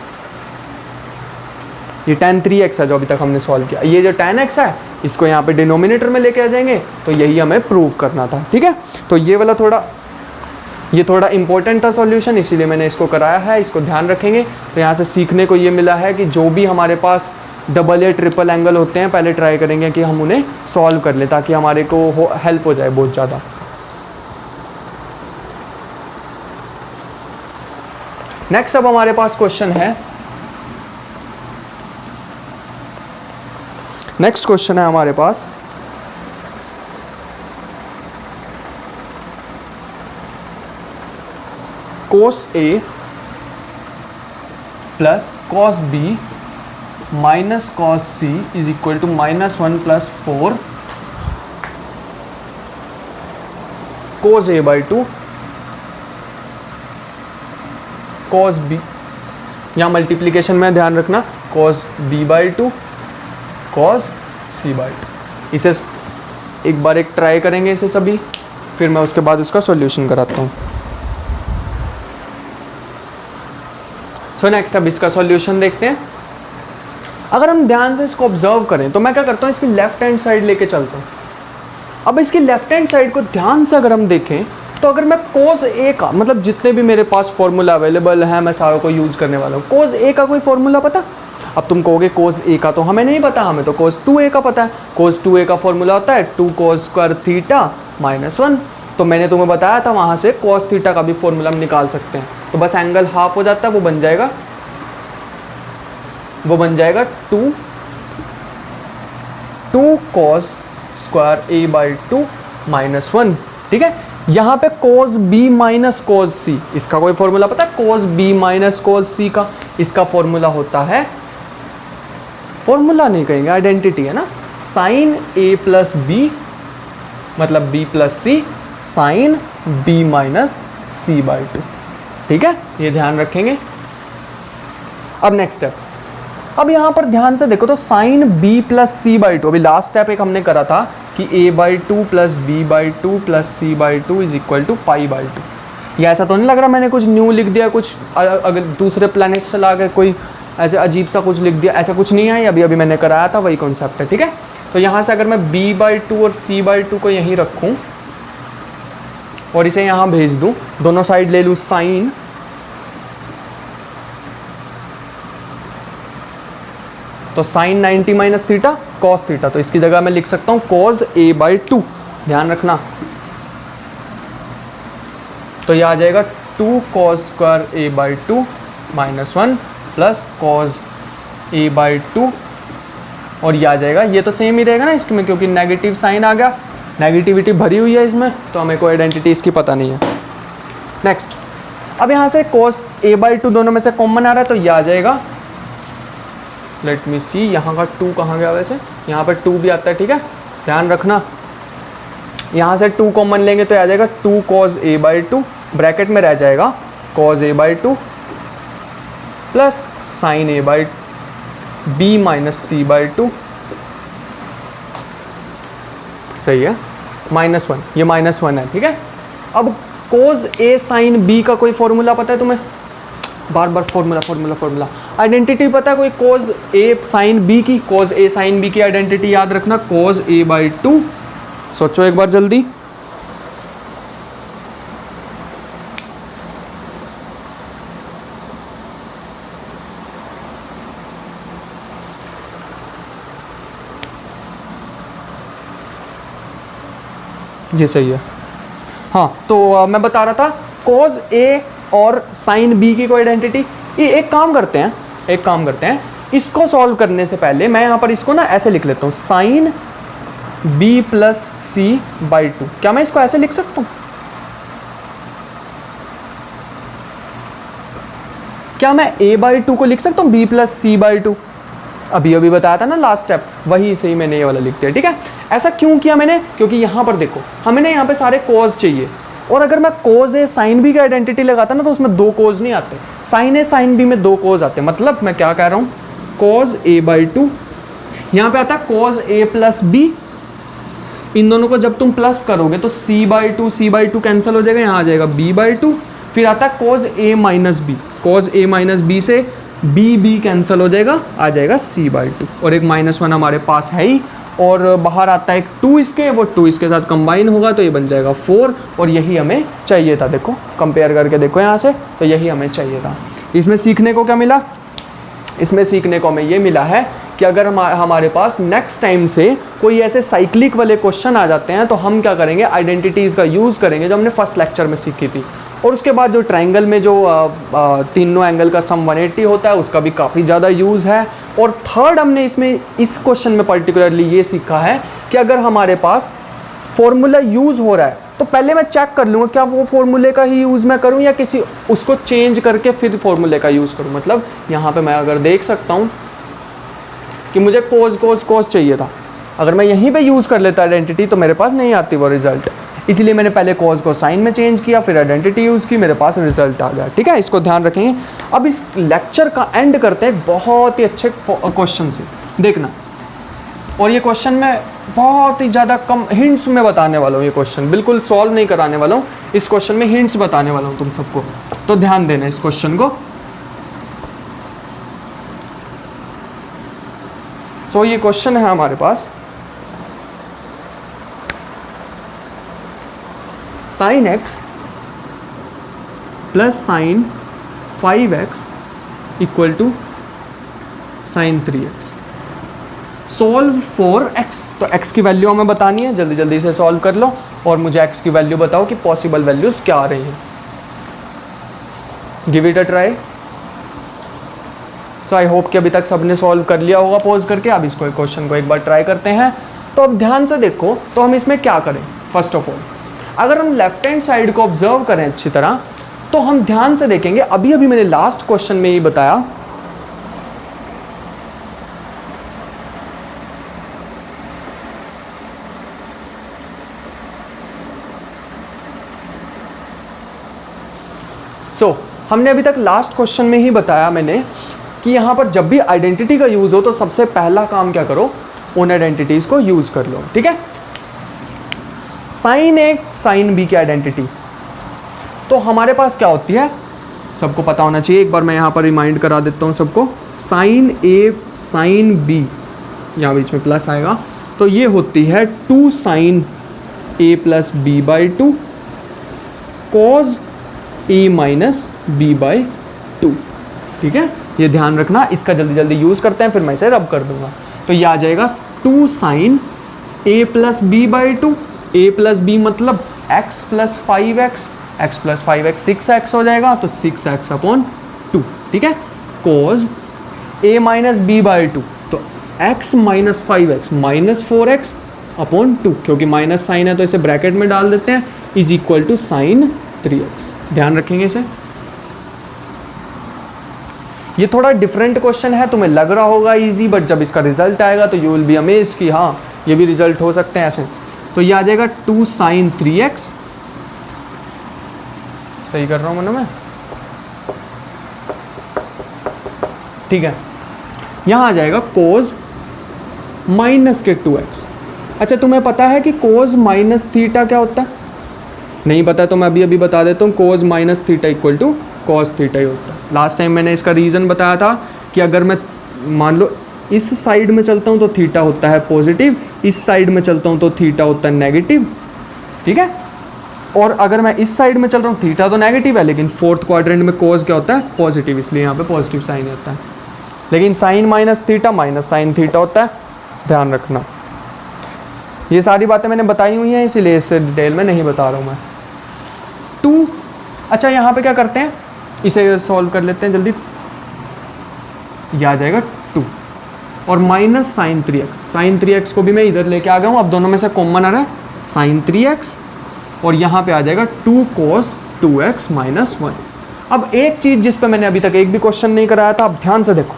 ये tan 3x है जो अभी तक हमने सॉल्व किया। ये जो tan x है इसको यहाँ पे डिनोमिनेटर में लेके आ जाएंगे, तो यही हमें प्रूव करना था, ठीक है। तो ये वाला थोड़ा इंपॉर्टेंट था सॉल्यूशन, इसीलिए मैंने इसको कराया है, इसको ध्यान रखेंगे। तो यहाँ से सीखने को ये मिला है कि जो भी हमारे पास डबल या ट्रिपल एंगल होते हैं पहले ट्राई करेंगे कि हम उन्हें सॉल्व कर लें, ताकि हमारे को हेल्प हो जाए बहुत ज़्यादा। नेक्स्ट अब हमारे पास क्वेश्चन है, नेक्स्ट क्वेश्चन है हमारे पास cos A plus cos B minus cos C is equal to -1 plus 4 cos A/2 cos B, यहाँ मल्टीप्लीकेशन में ध्यान रखना, cos B/2 cos C/2। इसे एक बार एक ट्राई करेंगे इसे सभी, फिर मैं उसके बाद उसका सॉल्यूशन कराता हूँ। सो नेक्स्ट अब इसका सॉल्यूशन देखते हैं। अगर हम ध्यान से इसको ऑब्जर्व करें तो मैं क्या करता हूँ, इसकी लेफ्ट हैंड साइड लेके चलता हूँ। अब इसकी लेफ्ट हैंड साइड को ध्यान से अगर हम देखें तो अगर मैं cos A का, मतलब जितने भी मेरे पास फॉर्मूला अवेलेबल है मैं सारों को यूज़ करने वाला हूँ, cos A का कोई फॉर्मूला पता? अब तुम कहोगे cos A का तो हमें नहीं पता, हमें तो cos 2A का पता है। cos 2A का फॉर्मूला होता है 2 cos स्क्वायर थीटा -1, तो मैंने तुम्हें बताया था वहाँ से cos थीटा का भी फॉर्मूला हम निकाल सकते हैं। तो बस एंगल हाफ हो जाता है, वो बन जाएगा 2 cos स्क्वायर A/2 -1, ठीक है। यहाँ पे cos B minus cos C, इसका कोई फॉर्मूला पता है? cos B minus cos C का इसका फॉर्मूला होता है, फॉर्मूला नहीं कहेंगे, आइडेंटिटी है ना, sin A प्लस B मतलब B plus C sin B minus C/2, ठीक है, ये ध्यान रखेंगे। अब नेक्स्ट स्टेप, अब यहाँ पर ध्यान से देखो तो sin B प्लस C/2, अभी लास्ट स्टेप एक हमने करा था कि A/2 plus B/2 plus C/2 is equal to π/2। ये ऐसा तो नहीं लग रहा मैंने कुछ न्यू लिख दिया, कुछ अगर दूसरे प्लैनेट से ला के कोई ऐसे अजीब सा कुछ लिख दिया, ऐसा कुछ नहीं है, अभी अभी मैंने कराया था वही कॉन्सेप्ट है, ठीक है। तो यहाँ से अगर मैं B/2 और C/2 को यहीं रखूँ और इसे यहाँ भेज दूँ, दोनों साइड ले लूँ साइन, तो sine 90 minus theta cos theta, तो इसकी जगह मैं लिख सकता हूँ cos A/2, ध्यान रखना। तो ये आ जाएगा 2 cos square A/2 -1 plus cos A/2, और ये आ जाएगा, ये तो सेम ही रहेगा ना इसमें, क्योंकि नेगेटिव साइन आ गया, नेगेटिविटी भरी हुई है इसमें, तो हमें कोई आइडेंटिटी इसकी पता नहीं है। नेक्स्ट, अब यहाँ से cos A/2 दोनों में से कॉमन आ रहा है, तो ये आ जाएगा, लेट मी सी, यहाँ का 2 कहाँ गया वैसे, यहाँ पर 2 भी आता है, ठीक है, ध्यान रखना। यहाँ से 2 कॉमन लेंगे तो आ जाएगा 2 cos A/2, ब्रैकेट में रह जाएगा cos A/2 plus sin A/B minus C/2, सही है, -1, ये -1 है, ठीक है। अब cos A sin B का कोई फॉर्मूला पता है तुम्हें? बार बार फॉर्मूला, आइडेंटिटी पता है कोई cos A sin B की? cos A sin B की आइडेंटिटी याद रखना, cos A/2, सोचो एक बार जल्दी, ये सही है। हाँ, तो मैं बता रहा था cos A और sin B की कोई आइडेंटिटी, ये एक काम करते हैं, इसको सॉल्व करने से पहले मैं यहाँ पर इसको ना ऐसे लिख लेता हूँ, sin B प्लस C/2, क्या मैं इसको ऐसे लिख सकता हूँ? क्या मैं a/2 को लिख सकता हूँ b + c/2? अभी अभी बताया था ना लास्ट स्टेप, वही सही मैंने ये वाला लिख दिया, ठीक है। ऐसा क्यों किया मैंने? क्योंकि यहाँ पर देखो हमें ना यहाँ पे सारे कॉज चाहिए, और अगर मैं कॉज ए साइन बी का आइडेंटिटी लगाता ना तो उसमें 2 कॉज नहीं आते, साइन ए साइन बी में 2 कॉज आते। मतलब मैं क्या कह रहा हूँ, कॉज a/2, यहाँ पे आता है कॉज a + b, इन दोनों को जब तुम प्लस करोगे तो c/2 कैंसिल हो जाएगा, यहाँ आ जाएगा b/2। फिर आता है cos a - b, cos a - b से b कैंसिल हो जाएगा, आ जाएगा c/2, और एक -1 हमारे पास है ही, और बाहर आता है एक 2 इसके, वो 2 इसके साथ कंबाइन होगा तो ये बन जाएगा 4, और यही हमें चाहिए था। देखो कंपेयर करके देखो यहाँ से, तो यही हमें चाहिए था। इसमें सीखने को क्या मिला? इसमें सीखने को हमें ये मिला है कि अगर हमारे पास नेक्स्ट टाइम से कोई ऐसे साइक्लिक वाले क्वेश्चन आ जाते हैं तो हम क्या करेंगे, आइडेंटिटीज़ का यूज़ करेंगे जो हमने फर्स्ट लेक्चर में सीखी थी। और उसके बाद जो ट्रायंगल में जो तीनों एंगल का सम 180 होता है उसका भी काफ़ी ज़्यादा यूज़ है। और थर्ड हमने इसमें इस क्वेश्चन में पर्टिकुलरली ये सीखा है कि अगर हमारे पास फॉर्मूला यूज़ हो रहा है तो पहले मैं चेक कर लूँगा क्या वो फॉर्मूले का ही यूज़ मैं करूँ या किसी उसको चेंज करके फिर फॉर्मूले का यूज़ करूँ। मतलब यहाँ पे मैं अगर देख सकता हूँ कि मुझे कोस चाहिए था, अगर मैं यहीं पे यूज़ कर लेता आइडेंटिटी तो मेरे पास नहीं आती वो रिजल्ट, इसलिए मैंने पहले कॉज को साइन में चेंज किया, फिर आइडेंटिटी यूज़ की, मेरे पास रिजल्ट आ गया। ठीक है, इसको ध्यान रखेंगे। अब इस लेक्चर का एंड करते हैं बहुत ही अच्छे क्वेश्चन से, देखना। और ये क्वेश्चन मैं बहुत ही ज़्यादा कम हिंट्स में बताने वाला हूँ, ये क्वेश्चन बिल्कुल सॉल्व नहीं कराने वाला हूँ, इस क्वेश्चन में हिंट्स बताने वाला हूँ तुम सबको, तो ध्यान देना इस क्वेश्चन को। सो ये क्वेश्चन है हमारे पास, sin x plus sine 5x equal to sine 3x, solve for x। तो x की वैल्यू हमें बतानी है, जल्दी जल्दी से सॉल्व कर लो और मुझे x की वैल्यू बताओ कि पॉसिबल वैल्यूज क्या आ रही हैं। Give it a try. So I hope कि अभी तक सबने सॉल्व कर लिया होगा पॉज करके। अब इसको क्वेश्चन को एक बार ट्राई करते हैं। तो अब ध्यान से देखो, तो हम इसमें क्या करें। फर्स्ट ऑफ ऑल अगर हम लेफ्ट हैंड साइड को ऑब्जर्व करें अच्छी तरह तो हम ध्यान से देखेंगे, अभी अभी मैंने लास्ट क्वेश्चन में ही बताया हमने अभी तक लास्ट क्वेश्चन में ही बताया मैंने कि यहाँ पर जब भी आइडेंटिटी का यूज़ हो तो सबसे पहला काम क्या करो, उन आइडेंटिटीज़ को यूज़ कर लो। ठीक है, साइन ए साइन बी की आइडेंटिटी तो हमारे पास क्या होती है, सबको पता होना चाहिए, एक बार मैं यहाँ पर रिमाइंड करा देता हूँ सबको। साइन ए साइन बी, यहाँ बीच में प्लस आएगा, तो ये होती है 2 sine A plus B by 2 cos A minus B by 2। ठीक है, ये ध्यान रखना, इसका जल्दी जल्दी यूज़ करते हैं, फिर मैं इसे रब कर दूंगा। तो ये आ जाएगा 2 sine A plus B by 2, A plus B मतलब x plus 5x, x plus 5x 6x हो जाएगा, तो 6x अपॉन 2। ठीक है, कोज a माइनस बी बाई 2, तो x minus 5x minus 4x upon 2, क्योंकि माइनस साइन है तो इसे ब्रैकेट में डाल देते हैं, is equal to sine 3x। ध्यान रखेंगे इसे। ये थोड़ा डिफरेंट क्वेश्चन है, तुम्हें लग रहा होगा इजी, बट जब इसका रिजल्ट आएगा तो यू विल बी अमेज्ड कि हाँ ये भी रिजल्ट हो सकते हैं ऐसे। तो ये आ जाएगा 2 साइन 3x, सही कर रहा हूँ मैं, ठीक है। यहाँ आ जाएगा कोज माइनस के 2x। अच्छा, तुम्हें पता है कि कोज माइनस थीटा क्या होता है? नहीं पता तो मैं अभी अभी बता देता हूँ। Cos minus theta equal to cos theta ही होता है। लास्ट टाइम मैंने इसका रीज़न बताया था कि अगर मैं मान लो इस साइड में चलता हूँ तो थीटा होता है पॉजिटिव, इस साइड में चलता हूँ तो थीटा होता है नेगेटिव। ठीक है, और अगर मैं इस साइड में चल रहा हूँ थीटा तो नेगेटिव है, लेकिन फोर्थ क्वाड्रेंट में कोज क्या होता है, पॉजिटिव, इसलिए यहाँ पे पॉजिटिव साइन होता है। लेकिन sine minus theta minus sine theta होता है, ध्यान रखना। ये सारी बातें मैंने बताई हुई हैं, इसीलिए इससे डिटेल में नहीं बता रहा हूँ मैं। 2, अच्छा यहाँ पे क्या करते हैं, इसे सॉल्व कर लेते हैं जल्दी। यह आ जाएगा 2 और minus sign 3x, sign 3x को भी मैं इधर लेके आ गया हूँ, अब दोनों में से कॉमन आ रहा है साइन 3x, और यहाँ पे आ जाएगा 2 cos 2x माइनस 1। अब एक चीज जिस पे मैंने अभी तक एक भी क्वेश्चन नहीं कराया था, अब ध्यान से देखो,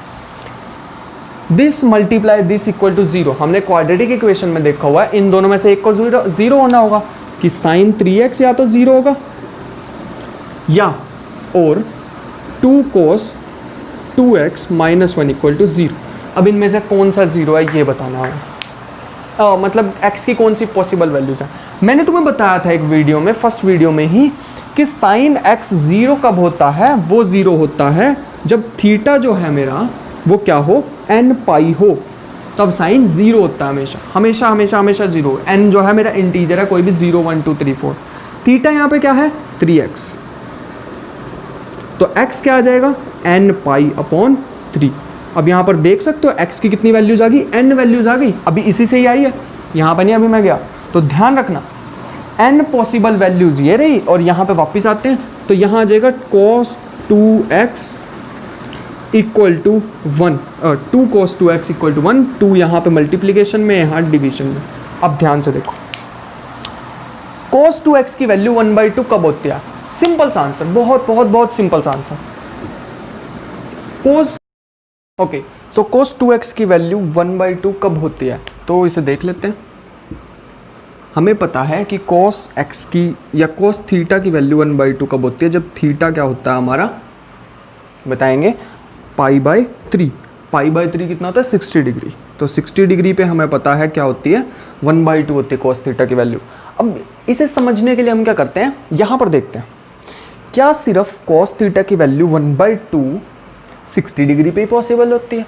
this multiply this equal to 0, हमने क्वाड्रेटिक इक्वेशन में देखा हुआ है इन दोनों में से एक को जीरो होना होगा कि साइन 3x या तो 0 होगा या और 2 cos 2x minus 1 equal to 0। अब इनमें से कौन सा 0 है ये बताना है, मतलब x की कौन सी पॉसिबल वैल्यूज है। मैंने तुम्हें बताया था एक वीडियो में, फर्स्ट वीडियो में ही, कि साइन x 0 कब होता है, वो 0 होता है जब थीटा जो है मेरा वो क्या हो, n पाई हो, तब साइन 0 होता है हमेशा हमेशा हमेशा हमेशा 0। n जो है मेरा इंटीजर है, कोई भी 0 1 2 3 4। थीटा यहाँ पे क्या है 3x, तो x क्या आ जाएगा n पाई अपॉन 3। अब यहाँ पर देख सकते हो x की कितनी वैल्यूज आ गई, n वैल्यूज आ गई, अभी इसी से ही आई है, यहाँ पर नहीं अभी मैं गया। तो ध्यान रखना n पॉसिबल वैल्यूज ये रही, और यहाँ पे वापस आते हैं तो यहाँ आ जाएगा cos 2x equal to 1, 2 cos 2x equal to 1, 2 यहाँ पे मल्टीप्लीकेशन में, यहाँ डिवीजन में। अब ध्यान से देखो cos 2x की वैल्यू 1/2 कब होती है, सिंपल सा आंसर, बहुत बहुत बहुत सिंपल सा आंसर, cos, ओके, सो cos 2x की वैल्यू 1/2 कब होती है, तो इसे देख लेते हैं। हमें पता है कि cos x की या cos थीटा की वैल्यू 1/2 कब होती है, जब थीटा क्या होता है हमारा, बताएंगे π/3। π/3 कितना होता है 60 डिग्री, तो 60 डिग्री पे हमें पता है क्या होती है 1/2 होती है cos थीटा की वैल्यू। अब इसे समझने के लिए हम क्या करते हैं, यहाँ पर देखते हैं, क्या सिर्फ cos थीटा की वैल्यू 1/2 60 डिग्री पे ही पॉसिबल होती है,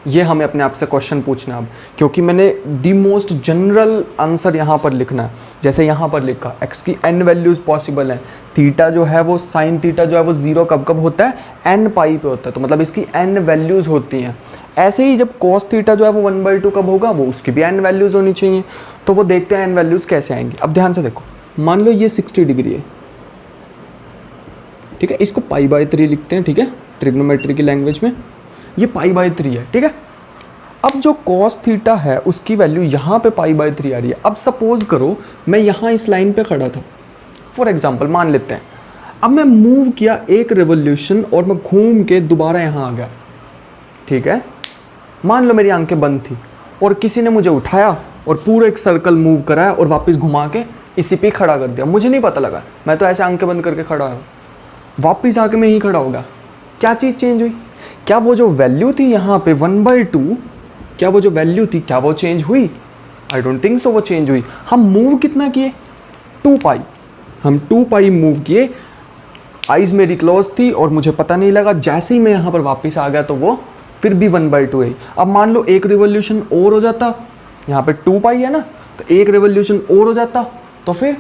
ये हमें अपने आप से क्वेश्चन पूछना है अब, क्योंकि मैंने दी मोस्ट जनरल आंसर यहाँ पर लिखना है। जैसे यहाँ पर लिखा x की n वैल्यूज़ पॉसिबल हैं, थीटा जो है वो साइन थीटा जो है वो 0 कब कब होता है n पाई पे होता है, तो मतलब इसकी n वैल्यूज़ होती हैं। ऐसे ही जब cos थीटा जो है वो 1/2 कब होगा, वो उसकी भी n वैल्यूज़ होनी चाहिए। तो वो देखते हैं n वैल्यूज़ कैसे आएंगी। अब ध्यान से देखो, मान लो ये 60 डिग्री है, ठीक है, इसको π/3 लिखते हैं, ठीक है, ट्रिग्नोमेट्री की लैंग्वेज में ये π/3 है, ठीक है। अब जो cos थीटा है उसकी वैल्यू यहाँ पे π/3 आ रही है। अब सपोज करो मैं यहाँ इस लाइन पे खड़ा था, फॉर एग्जांपल मान लेते हैं, अब मैं मूव किया एक रिवोल्यूशन और मैं घूम के दोबारा यहाँ आ गया, ठीक है। मान लो मेरी आंखें बंद थी और किसी ने मुझे उठाया और पूरा एक सर्कल मूव कराया और वापस घुमा के इसी पे खड़ा कर दिया, मुझे नहीं पता लगा, मैं तो ऐसे आंखें बंद करके खड़ा हूँ, वापस आके मैं यहीं खड़ा हो गया। क्या चीज़ चेंज हुई, क्या वो जो वैल्यू थी यहाँ पे 1/2, क्या वो जो वैल्यू थी क्या वो चेंज हुई? आई डोंट थिंक सो वो चेंज हुई। हम मूव कितना किए 2π, हम 2π मूव किए, आइज़ मेरी क्लोज थी और मुझे पता नहीं लगा, जैसे ही मैं यहाँ पर वापस आ गया तो वो फिर भी 1/2 है। अब मान लो एक रिवोल्यूशन और हो जाता, यहाँ पे 2π है ना, तो एक रिवोल्यूशन और हो जाता तो फिर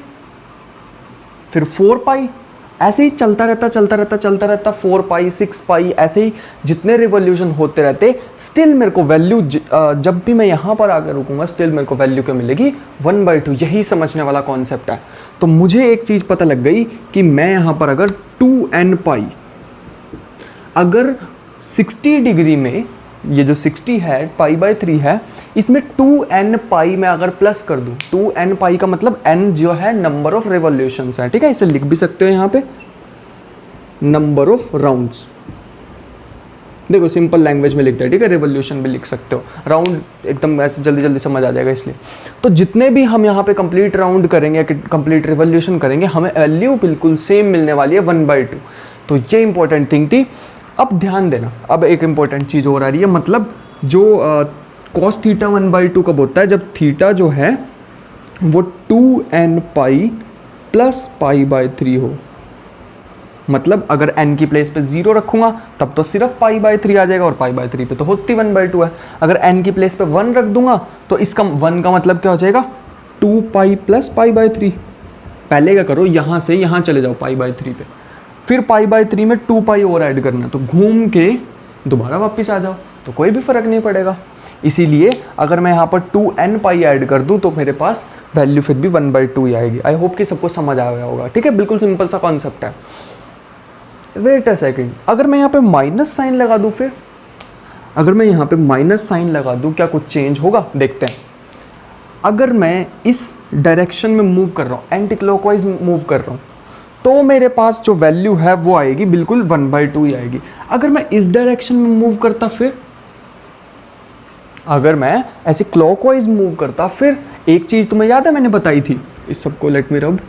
4π, ऐसे ही चलता रहता 4π 6π, ऐसे ही जितने रिवोल्यूशन होते रहते, स्टिल मेरे को वैल्यू जब भी मैं यहाँ पर आकर रुकूंगा स्टिल मेरे को वैल्यू क्या मिलेगी 1/2। यही समझने वाला कॉन्सेप्ट है। तो मुझे एक चीज़ पता लग गई कि मैं यहाँ पर अगर 2nπ, अगर 60 डिग्री में ये जो 60 है π/3 है, इसमें 2nπ मैं अगर प्लस कर दूं, 2nπ का मतलब n जो है नंबर ऑफ रिवोल्यूशंस है, ठीक है, इसे लिख भी सकते हो यहाँ पे नंबर ऑफ राउंड्स। देखो सिंपल लैंग्वेज में लिखते हैं, ठीक है, रिवोल्यूशन भी लिख सकते हो, राउंड एकदम ऐसे जल्दी जल्दी समझ आ जाएगा इसलिए। तो जितने भी हम यहाँ पे कंप्लीट राउंड करेंगे, कंप्लीट रिवोल्यूशन करेंगे, हमें वैल्यू बिल्कुल सेम मिलने वाली है 1/2। तो ये इंपॉर्टेंट थिंग थी। अब ध्यान देना, अब एक इंपॉर्टेंट चीज़ और आ रही है, मतलब जो cos थीटा 1/2 कब होता है, जब थीटा जो है वो 2nπ प्लस π/3 हो। मतलब अगर n की प्लेस पे 0 रखूंगा तब तो सिर्फ π/3 आ जाएगा, और π/3 पे तो होती 1/2 है। अगर n की प्लेस पे 1 रख दूंगा तो इसका 1 का मतलब क्या हो जाएगा 2π प्लस π/3। पहले क्या करो, यहाँ से यहाँ चले जाओ π/3 पे, फिर π/3 में 2π और ऐड करना, तो घूम के दोबारा वापस आ जाओ, तो कोई भी फ़र्क नहीं पड़ेगा। इसीलिए अगर मैं यहाँ पर 2nπ ऐड कर दूँ तो मेरे पास वैल्यू फिर भी 1/2 ही आएगी। आई होप कि सबको समझ आ गया होगा, ठीक है, बिल्कुल सिंपल सा कॉन्सेप्ट है। वेट अ सेकेंड, अगर मैं यहाँ पे माइनस साइन लगा दूँ, फिर अगर मैं यहाँ पे माइनस साइन लगा दूँ क्या कुछ चेंज होगा? देखते हैं। अगर मैं इस डायरेक्शन में मूव कर रहा हूँ, एंटी क्लॉकवाइज मूव कर रहा हूँ, तो मेरे पास जो वैल्यू है वो आएगी बिल्कुल 1/2 ही आएगी। अगर मैं इस डायरेक्शन में मूव करता, फिर अगर मैं ऐसे क्लॉकवाइज मूव करता, फिर एक चीज़ तुम्हें याद है मैंने बताई थी, इस सबको लेट मी रब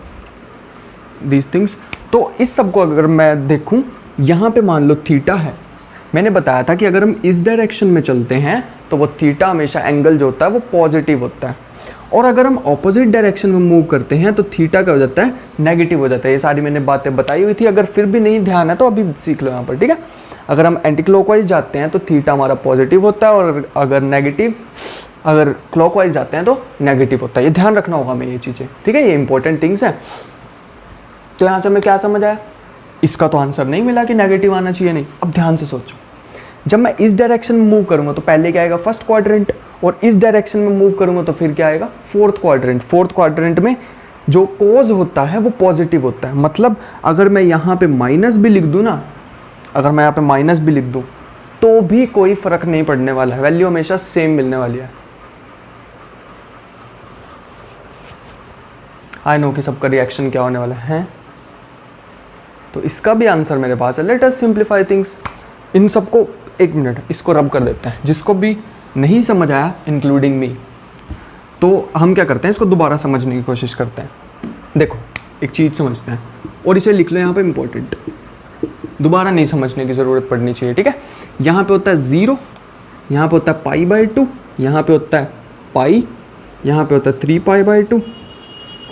दीज थिंग्स। तो इस सबको अगर मैं देखूं, यहाँ पे मान लो थीटा है, मैंने बताया था कि अगर हम इस डायरेक्शन में चलते हैं तो वो थीटा हमेशा एंगल जो होता है वो पॉजिटिव होता है, और अगर हम ऑपोजिट डायरेक्शन में मूव करते हैं तो थीटा क्या हो जाता है, नेगेटिव हो जाता है। ये सारी मैंने बातें बताई हुई थी, अगर फिर भी नहीं ध्यान है तो अभी सीख लो यहाँ पर, ठीक है। अगर हम एंटी क्लॉकवाइज जाते हैं तो थीटा हमारा पॉजिटिव होता है, और अगर क्लॉकवाइज जाते हैं तो नेगेटिव होता है। ये ध्यान रखना होगा हमें ये चीज़ें, ठीक है, ये इंपॉर्टेंट थिंग्स हैं। तो यहाँ से हमें क्या समझ आया, इसका तो आंसर नहीं मिला कि नेगेटिव आना चाहिए, नहीं। अब ध्यान से सोचो, जब मैं इस डायरेक्शन में मूव करूँगा तो पहले क्या आएगा, फर्स्ट क्वाड्रेंट, और इस डायरेक्शन में मूव करूँगा तो फिर क्या आएगा, फोर्थ क्वाड्रेंट। फोर्थ क्वाड्रेंट में जो कोज होता है वो पॉजिटिव होता है। मतलब अगर मैं यहाँ पे माइनस भी लिख दूँ ना, अगर मैं यहाँ पे माइनस भी लिख दूँ तो भी कोई फर्क नहीं पड़ने वाला है, वैल्यू हमेशा सेम मिलने वाली है। आई नो कि सबका रिएक्शन क्या होने वाला है, तो इसका भी आंसर मेरे पास है। Let us simplify things. इन सबको एक मिनट इसको रब कर देते हैं, जिसको भी नहीं समझ आया इंक्लूडिंग मी, तो हम क्या करते हैं, इसको दोबारा समझने की कोशिश करते हैं। देखो एक चीज़ समझते हैं और इसे लिख लो यहाँ पे इम्पोर्टेंट, दोबारा नहीं समझने की ज़रूरत पड़नी चाहिए, ठीक है। यहाँ पे होता है 0, यहाँ पे होता है π/2, यहाँ पे होता है पाई, यहाँ पे होता है 3π/2,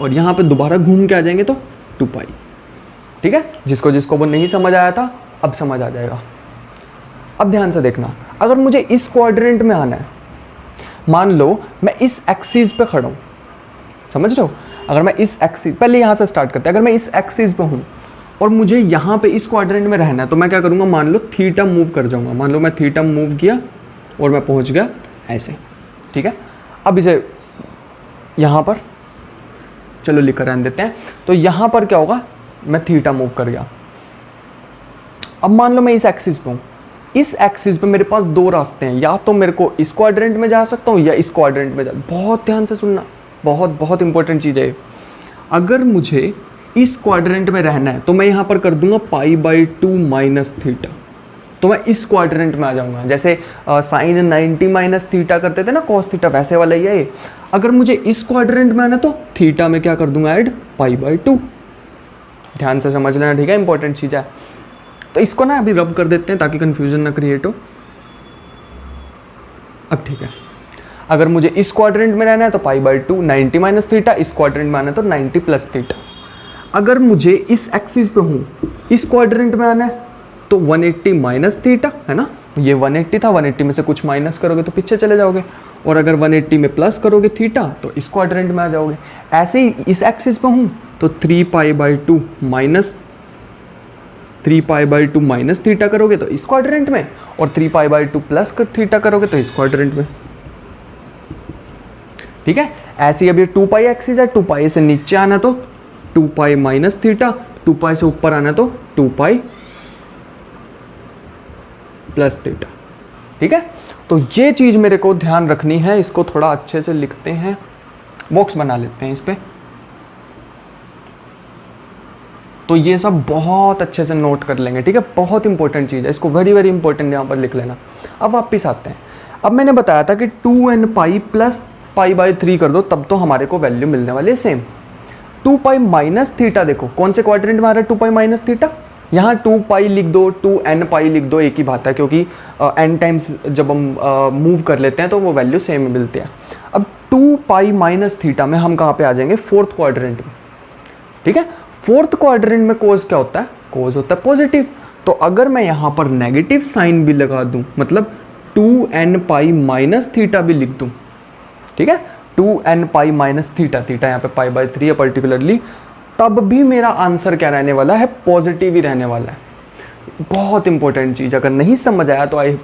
और यहाँ पे दोबारा घूम के आ जाएंगे तो 2π, ठीक है। जिसको वो नहीं समझ आया था अब समझ आ जाएगा। अब ध्यान से देखना, अगर मुझे इस क्वाड्रेंट में आना है, मान लो मैं इस एक्सिस पे खड़ा हूँ, समझ रहे हो, अगर मैं इस एक्सिस, पहले यहाँ से स्टार्ट करते हैं, अगर मैं इस एक्सिस पे हूँ और मुझे यहाँ पे इस क्वाड्रेंट में रहना है तो मैं क्या करूँगा, मान लो थीटा मूव कर जाऊँगा, मान लो मैं थीटा मूव किया और मैं पहुँच गया ऐसे, ठीक है। अब इसे यहाँ पर चलो लिख कर रहने देते हैं, तो यहाँ पर क्या होगा, मैं थीटा मूव कर गया। अब मान लो मैं इस एक्सिस पे हूँ, इस एक्सिस पे मेरे पास दो रास्ते हैं, या तो मेरे को इस क्वाड्रेंट में जा सकता हूँ या इस क्वाड्रेंट में जा। बहुत ध्यान से सुनना, बहुत बहुत इंपॉर्टेंट चीज़ है। अगर मुझे इस क्वाड्रेंट में रहना है तो मैं यहाँ पर कर दूंगा π/2 माइनस थीटा, तो मैं इस क्वाड्रेंट में आ जाऊँगा। जैसे साइन 90 माइनस थीटा करते थे ना कॉस थीटा, वैसे वाला ही है ये। अगर मुझे इस क्वाड्रेंट में आना तो थीटा में क्या कर दूंगा, ऐड π/2। ध्यान से समझ लेना, ठीक है, इंपॉर्टेंट चीज़ है। तो इसको ना अभी रब कर देते हैं ताकि कंफ्यूजन ना क्रिएट हो। अब ठीक है, अगर मुझे इस क्वाड्रेंट में रहना है तो π/2 90 माइनस थीटा, इस क्वाड्रेंट में आना है तो 90 प्लस थीटा। अगर मुझे इस एक्सिस पे हूँ, इस क्वाड्रेंट में आना है तो 180 माइनस थीटा, है ना, ये 180 था, 180 में से कुछ माइनस करोगे तो पीछे चले जाओगे, और अगर 180 में प्लस करोगे थीटा तो इस क्वाड्रेंट में आ जाओगे। ऐसे ही इस एक्सिस पे हूँ तो 3π/2 माइनस थीटा करोगे तो इस क्वाड्रेंट में, और 3π/2 प्लस थीटा करोगे तो इस क्वाड्रेंट में, ठीक है। ऐसे ही अब ये 2π एक्सिस है, 2π से नीचे आना तो 2π माइनस थीटा, 2π से ऊपर आना तो 2π प्लस थीटा, ठीक है। तो ये चीज मेरे को ध्यान रखनी है, इसको थोड़ा अच्छे से लिखते हैं, बॉक्स बना लेते हैं इस पे। तो ये सब बहुत अच्छे से नोट कर लेंगे, ठीक है, बहुत इंपॉर्टेंट चीज़ है, इसको वेरी वेरी इंपॉर्टेंट यहाँ पर लिख लेना। अब वापिस आते हैं, अब मैंने बताया था कि 2nπ प्लस π/3 कर दो तब तो हमारे को वैल्यू मिलने वाली है सेम। 2π माइनस थीटा, देखो कौन से क्वाड्रेंट में आ रहा है 2π माइनस थीटा, यहाँ 2π लिख दो, 2nπ लिख दो, एक ही बात है, क्योंकि n टाइम्स जब हम मूव कर लेते हैं तो वो वैल्यू सेम मिलती है। अब 2π माइनस थीटा में हम कहाँ पे आ जाएंगे, फोर्थ क्वाड्रेंट में, ठीक है। फोर्थ क्वाड्रेंट में कोज क्या होता है, कोज होता है पॉजिटिव। तो अगर मैं यहाँ पर नेगेटिव साइन भी लगा दूं, मतलब 2nπ माइनस थीटा भी लिख दूं, ठीक है, 2nπ माइनस थीटा, थीटा यहाँ पे π/3 है पर्टिकुलरली, तब भी मेरा आंसर क्या रहने वाला है, पॉजिटिव ही रहने वाला है। बहुत इंपॉर्टेंट चीज़, अगर नहीं समझ आया तो आई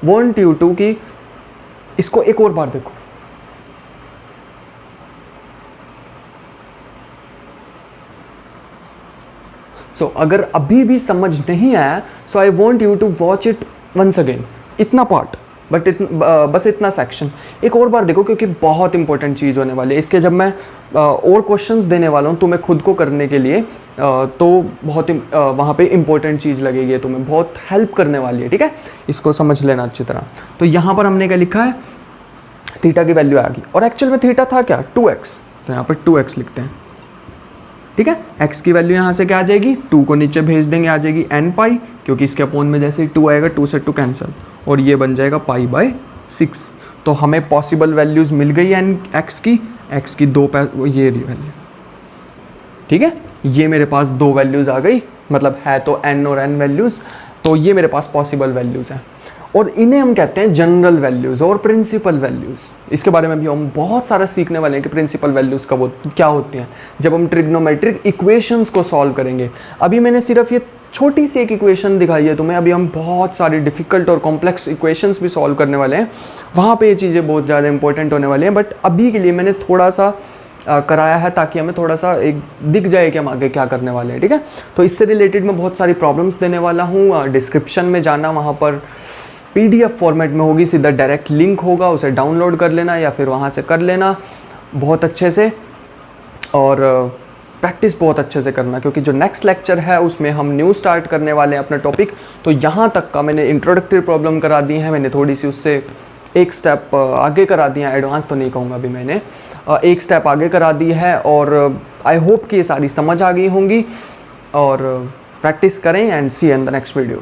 वॉन्ट यू टू कि इसको एक और बार देखो। सो अगर अभी भी समझ नहीं आया, so I want you to watch it once again, इतना पार्ट, बट बस इतना सेक्शन एक और बार देखो, क्योंकि बहुत इंपॉर्टेंट चीज़ होने वाली है इसके। जब मैं और क्वेश्चंस देने वाला हूँ तुम्हें खुद को करने के लिए, तो बहुत वहाँ पे इंपॉर्टेंट चीज़ लगेगी, तुम्हें बहुत हेल्प करने वाली है, ठीक है। इसको समझ लेना अच्छी तरह। तो यहाँ पर हमने क्या लिखा है, थीटा की वैल्यू आ गई, और एक्चुअल में थीटा था क्या 2x, तो यहाँ पर 2x लिखते हैं, ठीक है। x की वैल्यू यहाँ से क्या आ जाएगी, 2 को नीचे भेज देंगे, आ जाएगी n पाई, क्योंकि इसके अपोन में जैसे ही 2 आएगा 2 से 2 कैंसिल, और ये बन जाएगा पाई बाय 6। तो हमें पॉसिबल वैल्यूज़ मिल गई है x की 2 ये रही वैल्यू, ठीक है। ये मेरे पास 2 वैल्यूज़ आ गई, मतलब है तो n और n वैल्यूज़, तो ये मेरे पास पॉसिबल वैल्यूज़ हैं, और इन्हें हम कहते हैं जनरल वैल्यूज़ और प्रिंसिपल वैल्यूज़। इसके बारे में भी हम बहुत सारा सीखने वाले हैं कि प्रिंसिपल वैल्यूज़ कब क्या होती हैं, जब हम ट्रिग्नोमेट्रिक इक्वेशंस को सॉल्व करेंगे। अभी मैंने सिर्फ ये छोटी सी एक इक्वेशन दिखाई है तुम्हें, अभी हम बहुत सारी डिफ़िकल्ट और कॉम्प्लेक्स इक्वेशंस भी सॉल्व करने वाले हैं, वहाँ पे ये चीज़ें बहुत ज़्यादा इंपॉर्टेंट होने वाली हैं। बट अभी के लिए मैंने थोड़ा सा कराया है ताकि हमें थोड़ा सा एक दिख जाए कि हम आगे क्या करने वाले हैं, ठीक है। तो इससे रिलेटेड मैं बहुत सारी प्रॉब्लम्स देने वाला हूँ। डिस्क्रिप्शन में जाना, वहाँ पर PDF फॉर्मेट में होगी, सीधा डायरेक्ट लिंक होगा, उसे डाउनलोड कर लेना या फिर वहाँ से कर लेना बहुत अच्छे से, और प्रैक्टिस बहुत अच्छे से करना, क्योंकि जो नेक्स्ट लेक्चर है उसमें हम न्यू स्टार्ट करने वाले हैं अपना टॉपिक। तो यहाँ तक का मैंने इंट्रोडक्टरी प्रॉब्लम करा दी है, मैंने थोड़ी सी उससे एक स्टेप आगे करा दिया, एडवांस तो नहीं कहूँगा अभी, मैंने एक स्टेप आगे करा दी है, और आई होप कि ये सारी समझ आ गई होंगी। और प्रैक्टिस करें, and see in the next video.